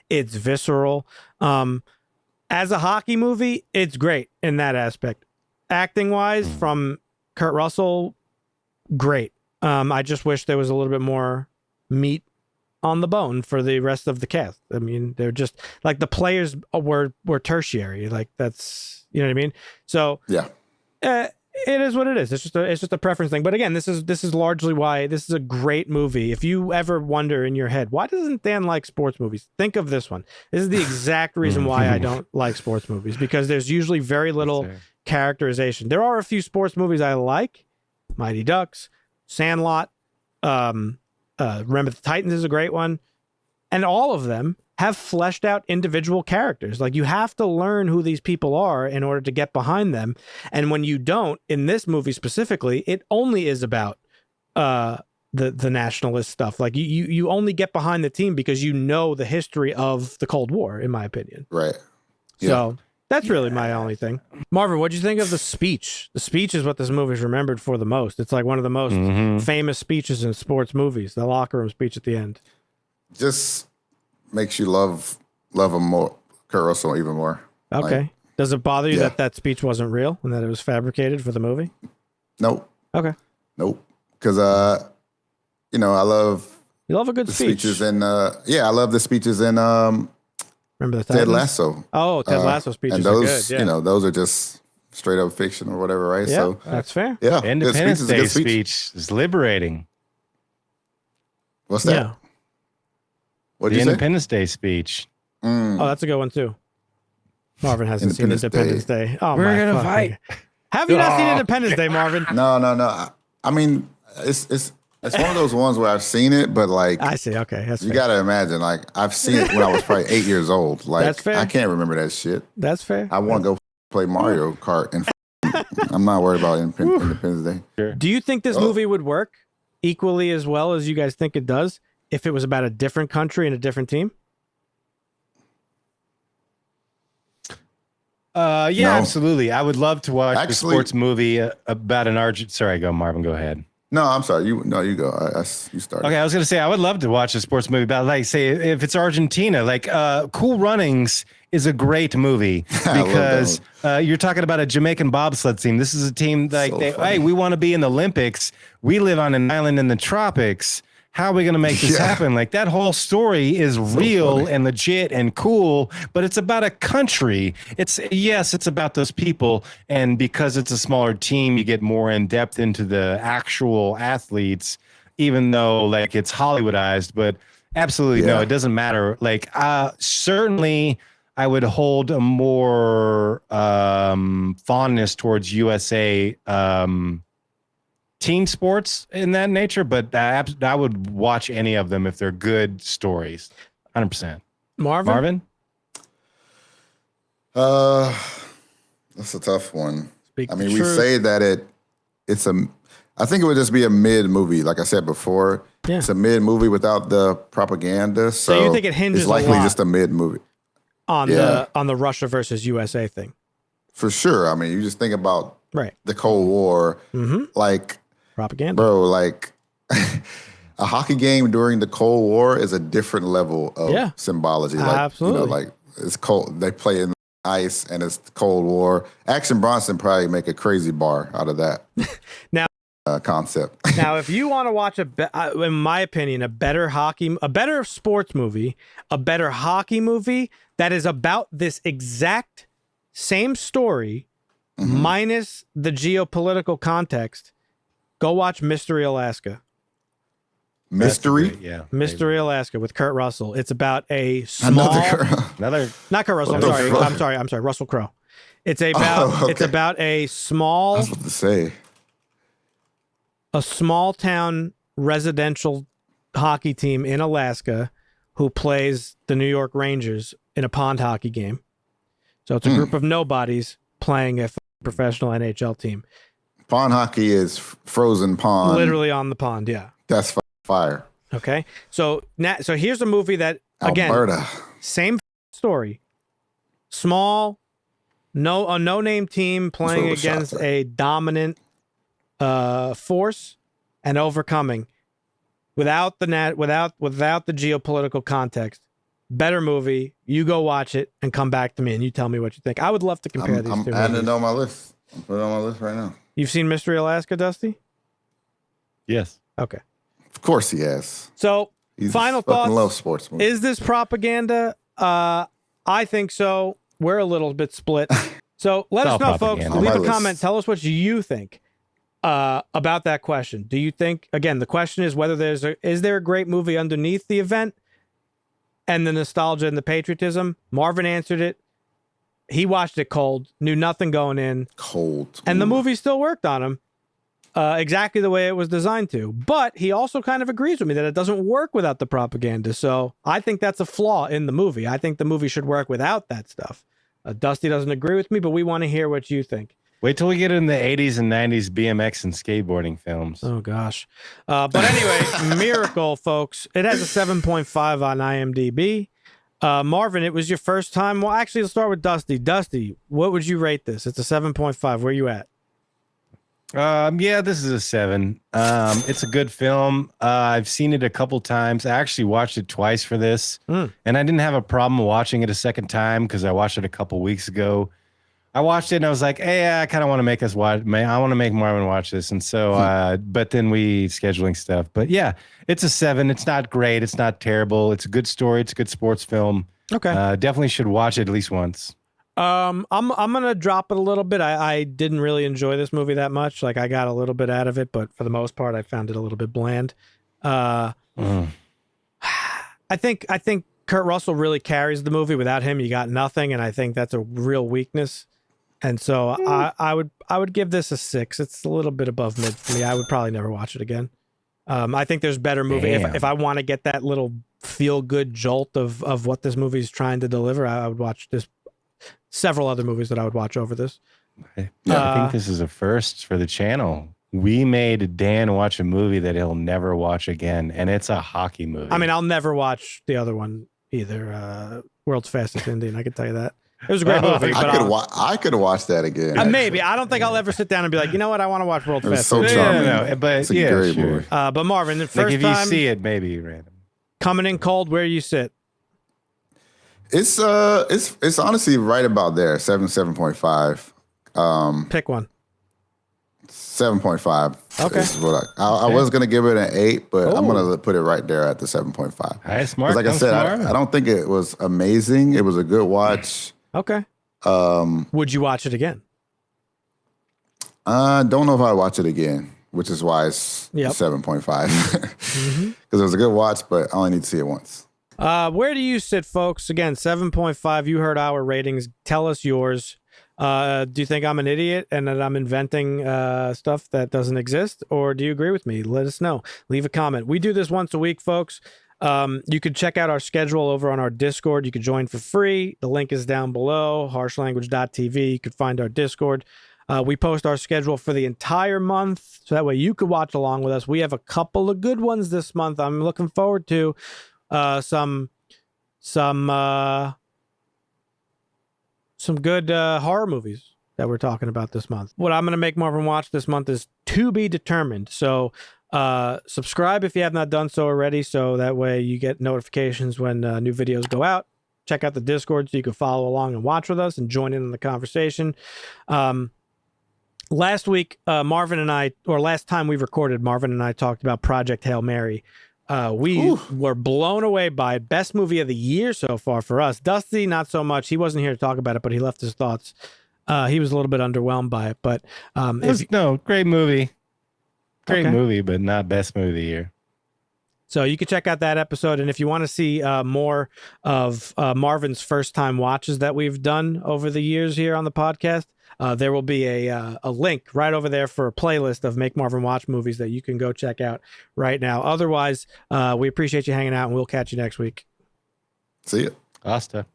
It's visceral. As a hockey movie, it's great in that aspect. Acting-wise, from Kurt Russell, great. I just wish there was a little bit more meat on the bone for the rest of the cast. I mean, they're just like the players were tertiary. Like that's, you know what I mean? So yeah, it is what it is. It's just a preference thing. But again, this is largely why this is a great movie. If you ever wonder in your head, why doesn't Dan like sports movies? Think of this one. This is the exact reason why I don't like sports movies, because there's usually very little characterization. There are a few sports movies I like. Mighty Ducks, Sandlot, Remember the Titans is a great one. And all of them have fleshed out individual characters. Like, you have to learn who these people are in order to get behind them. And when you don't, in this movie specifically, it only is about the nationalist stuff. Like, you only get behind the team because you know the history of the Cold War, in my opinion.
Right.
So that's really my only thing. Marvin, what'd you think of the speech? The speech is what this movie is remembered for the most. It's like one of the most famous speeches in sports movies, the locker room speech at the end.
Just makes you love him more, Kurt Russell, even more.
Okay.
Like,
does it bother you that speech wasn't real and that it was fabricated for the movie?
Nope.
Okay.
Nope. Because, I love...
You love a good speech.
Speeches in, I love the speeches in...
Remember the
Titans? Ted Lasso.
Oh, Ted Lasso speeches
those,
are good. Yeah.
Those are just straight up fiction or whatever, right?
Yeah,
so
that's fair.
Yeah,
Independence Day speech is liberating.
What's that?
Yeah.
What did you
Independence Day speech.
Oh, that's a good one too. Marvin hasn't seen Independence Day. Oh,
we're gonna fight.
Have you not seen Independence Day, Marvin?
No. I mean, it's one of those ones where I've seen it, but like
I see. Okay, that's
you
fair.
got to imagine. Like, I've seen it when I was probably 8 years old. Like,
That's fair.
I can't remember that shit.
That's fair.
I want to go play Mario Kart, and I'm not worried about Independence Day.
Sure.
Do you think this movie would work equally as well as you guys think it does if it was about a different country and a different team?
Yeah,
No.
Absolutely. I would love to watch a sports movie about an Argent. Sorry, go Marvin. Go ahead.
No, I'm sorry. You go. You start.
Okay, I was gonna say I would love to watch a sports movie about, like, say, if it's Argentina, like Cool Runnings is a great movie because you're talking about a Jamaican bobsled team. This is a team like, hey, we want to be in the Olympics. We live on an island in the tropics. How are we going to make this happen? Like, that whole story is real and legit and cool, but it's about a country. It's about those people. And because it's a smaller team, you get more in depth into the actual athletes, even though, like, it's Hollywoodized, but absolutely no, it doesn't matter. Like, certainly I would hold a more fondness towards USA team sports in that nature, but I would watch any of them if they're good stories. 100%.
Marvin?
That's a tough one.
Speak
I mean,
the
we
truth.
say that I think it would just be a mid movie. Like I said before, it's a mid movie without the propaganda. So
you think it hinges
it's likely
a lot
just a mid movie
on the Russia versus USA thing?
For sure. I mean, you just think about
Right.
the Cold War. Like,
Propaganda.
bro, like a hockey game during the Cold War is a different level of symbology. Like,
absolutely.
you know, like it's cold. They play in ice and it's the Cold War. Action Bronson probably make a crazy bar out of that.
Now,
concept.
Now, if you want to watch in my opinion, a better sports movie, a better hockey movie that is about this exact same story, minus the geopolitical context, go watch Mystery Alaska.
Mystery?
Yeah.
Mystery Alaska with Kurt Russell. It's about a small... Not Kurt Russell. I'm sorry. Russell Crowe. It's about it's about a small...
I was about to say.
A small town residential hockey team in Alaska who plays the New York Rangers in a pond hockey game. So it's a group of nobodies playing a professional NHL team.
Pond hockey is frozen pond.
Literally on the pond, yeah.
That's fire.
Okay. So here's a movie that, again,
Alberta.
Same story. Small, a no-name team playing against a dominant force and overcoming without the geopolitical context. Better movie. You go watch it and come back to me and you tell me what you think. I would love to compare these two.
I'm adding it on my list. I'm putting it on my list right now.
You've seen Mystery Alaska, Dusty?
Yes.
Okay.
Of course he has.
So final thoughts.
Love sports movies.
Is this propaganda? I think so. We're a little bit split. So let us know, folks. Leave a comment. Tell us what you think about that question. Do you think, again, the question is whether is there a great movie underneath the event and the nostalgia and the patriotism? Marvin answered it. He watched it cold, knew nothing going in.
Cold.
And the movie still worked on him exactly the way it was designed to. But he also kind of agrees with me that it doesn't work without the propaganda. So I think that's a flaw in the movie. I think the movie should work without that stuff. Dusty doesn't agree with me, but we want to hear what you think.
Wait till we get in the 80s and 90s BMX and skateboarding films.
Oh, gosh. But anyway, Miracle, folks. It has a 7.5 on IMDb. Marvin, it was your first time. Well, actually, let's start with Dusty. Dusty, what would you rate this? It's a 7.5. Where you at?
Yeah, this is a 7. It's a good film. I've seen it a couple times. I actually watched it twice for this, and I didn't have a problem watching it a second time because I watched it a couple weeks ago. I watched it and I was like, hey, I kind of want to make us watch. I want to make Marvin watch this, and so, but then we scheduling stuff. But yeah, it's a 7. It's not great. It's not terrible. It's a good story. It's a good sports film.
Okay,
definitely should watch it at least once.
I'm gonna drop it a little bit. I didn't really enjoy this movie that much. Like I got a little bit out of it, but for the most part, I found it a little bit bland. I think Kurt Russell really carries the movie. Without him, you got nothing, and I think that's a real weakness. And so I would give this a 6. It's a little bit above mid for me. I would probably never watch it again. I think there's better movie. If I want to get that little feel good jolt of what this movie is trying to deliver, I would watch this. Several other movies that I would watch over this.
I think this is a first for the channel. We made Dan watch a movie that he'll never watch again, and it's a hockey movie.
I mean, I'll never watch the other one either. World's Fastest Indian, I can tell you that. It was a great movie. But
I could watch that again.
Maybe. I don't think I'll ever sit down and be like, you know what, I want to watch World's Fastest.
So charming.
No, but
it's a great movie.
But Marvin, the first
like if
time
you see it, maybe random.
coming in cold, where you sit?
It's honestly right about there. 7.5.
Pick one.
7.5.
Okay.
Is what I was gonna give it an 8, but I'm gonna put it right there at the 7.5.
Nice, Mark.
Like I said, I don't think it was amazing. It was a good watch.
Okay. Would you watch it again?
I don't know if I'd watch it again, which is why it's 7.5. Because it was a good watch, but I only need to see it once.
Where do you sit, folks? Again, 7.5. You heard our ratings. Tell us yours. Do you think I'm an idiot and that I'm inventing stuff that doesn't exist? Or do you agree with me? Let us know. Leave a comment. We do this once a week, folks. You can check out our schedule over on our Discord. You can join for free. The link is down below, harshlanguage.tv. You can find our Discord. We post our schedule for the entire month, so that way you could watch along with us. We have a couple of good ones this month I'm looking forward to. Some good horror movies. that we're talking about this month. What I'm going to make Marvin watch this month is to be determined. So subscribe if you have not done so already, so that way you get notifications when new videos go out. Check out the Discord so you can follow along and watch with us and join in on the conversation. Last week, last time we recorded, Marvin and I talked about Project Hail Mary. We were blown away by it. Best movie of the year so far for us. Dusty, not so much. He wasn't here to talk about it, but he left his thoughts. He was a little bit underwhelmed by it, but
great movie. Great movie, but not best movie of the year.
So you can check out that episode. And if you want to see more of Marvin's first time watches that we've done over the years here on the podcast, there will be a link right over there for a playlist of Make Marvin Watch movies that you can go check out right now. Otherwise, we appreciate you hanging out, and we'll catch you next week.
See ya.
Hasta.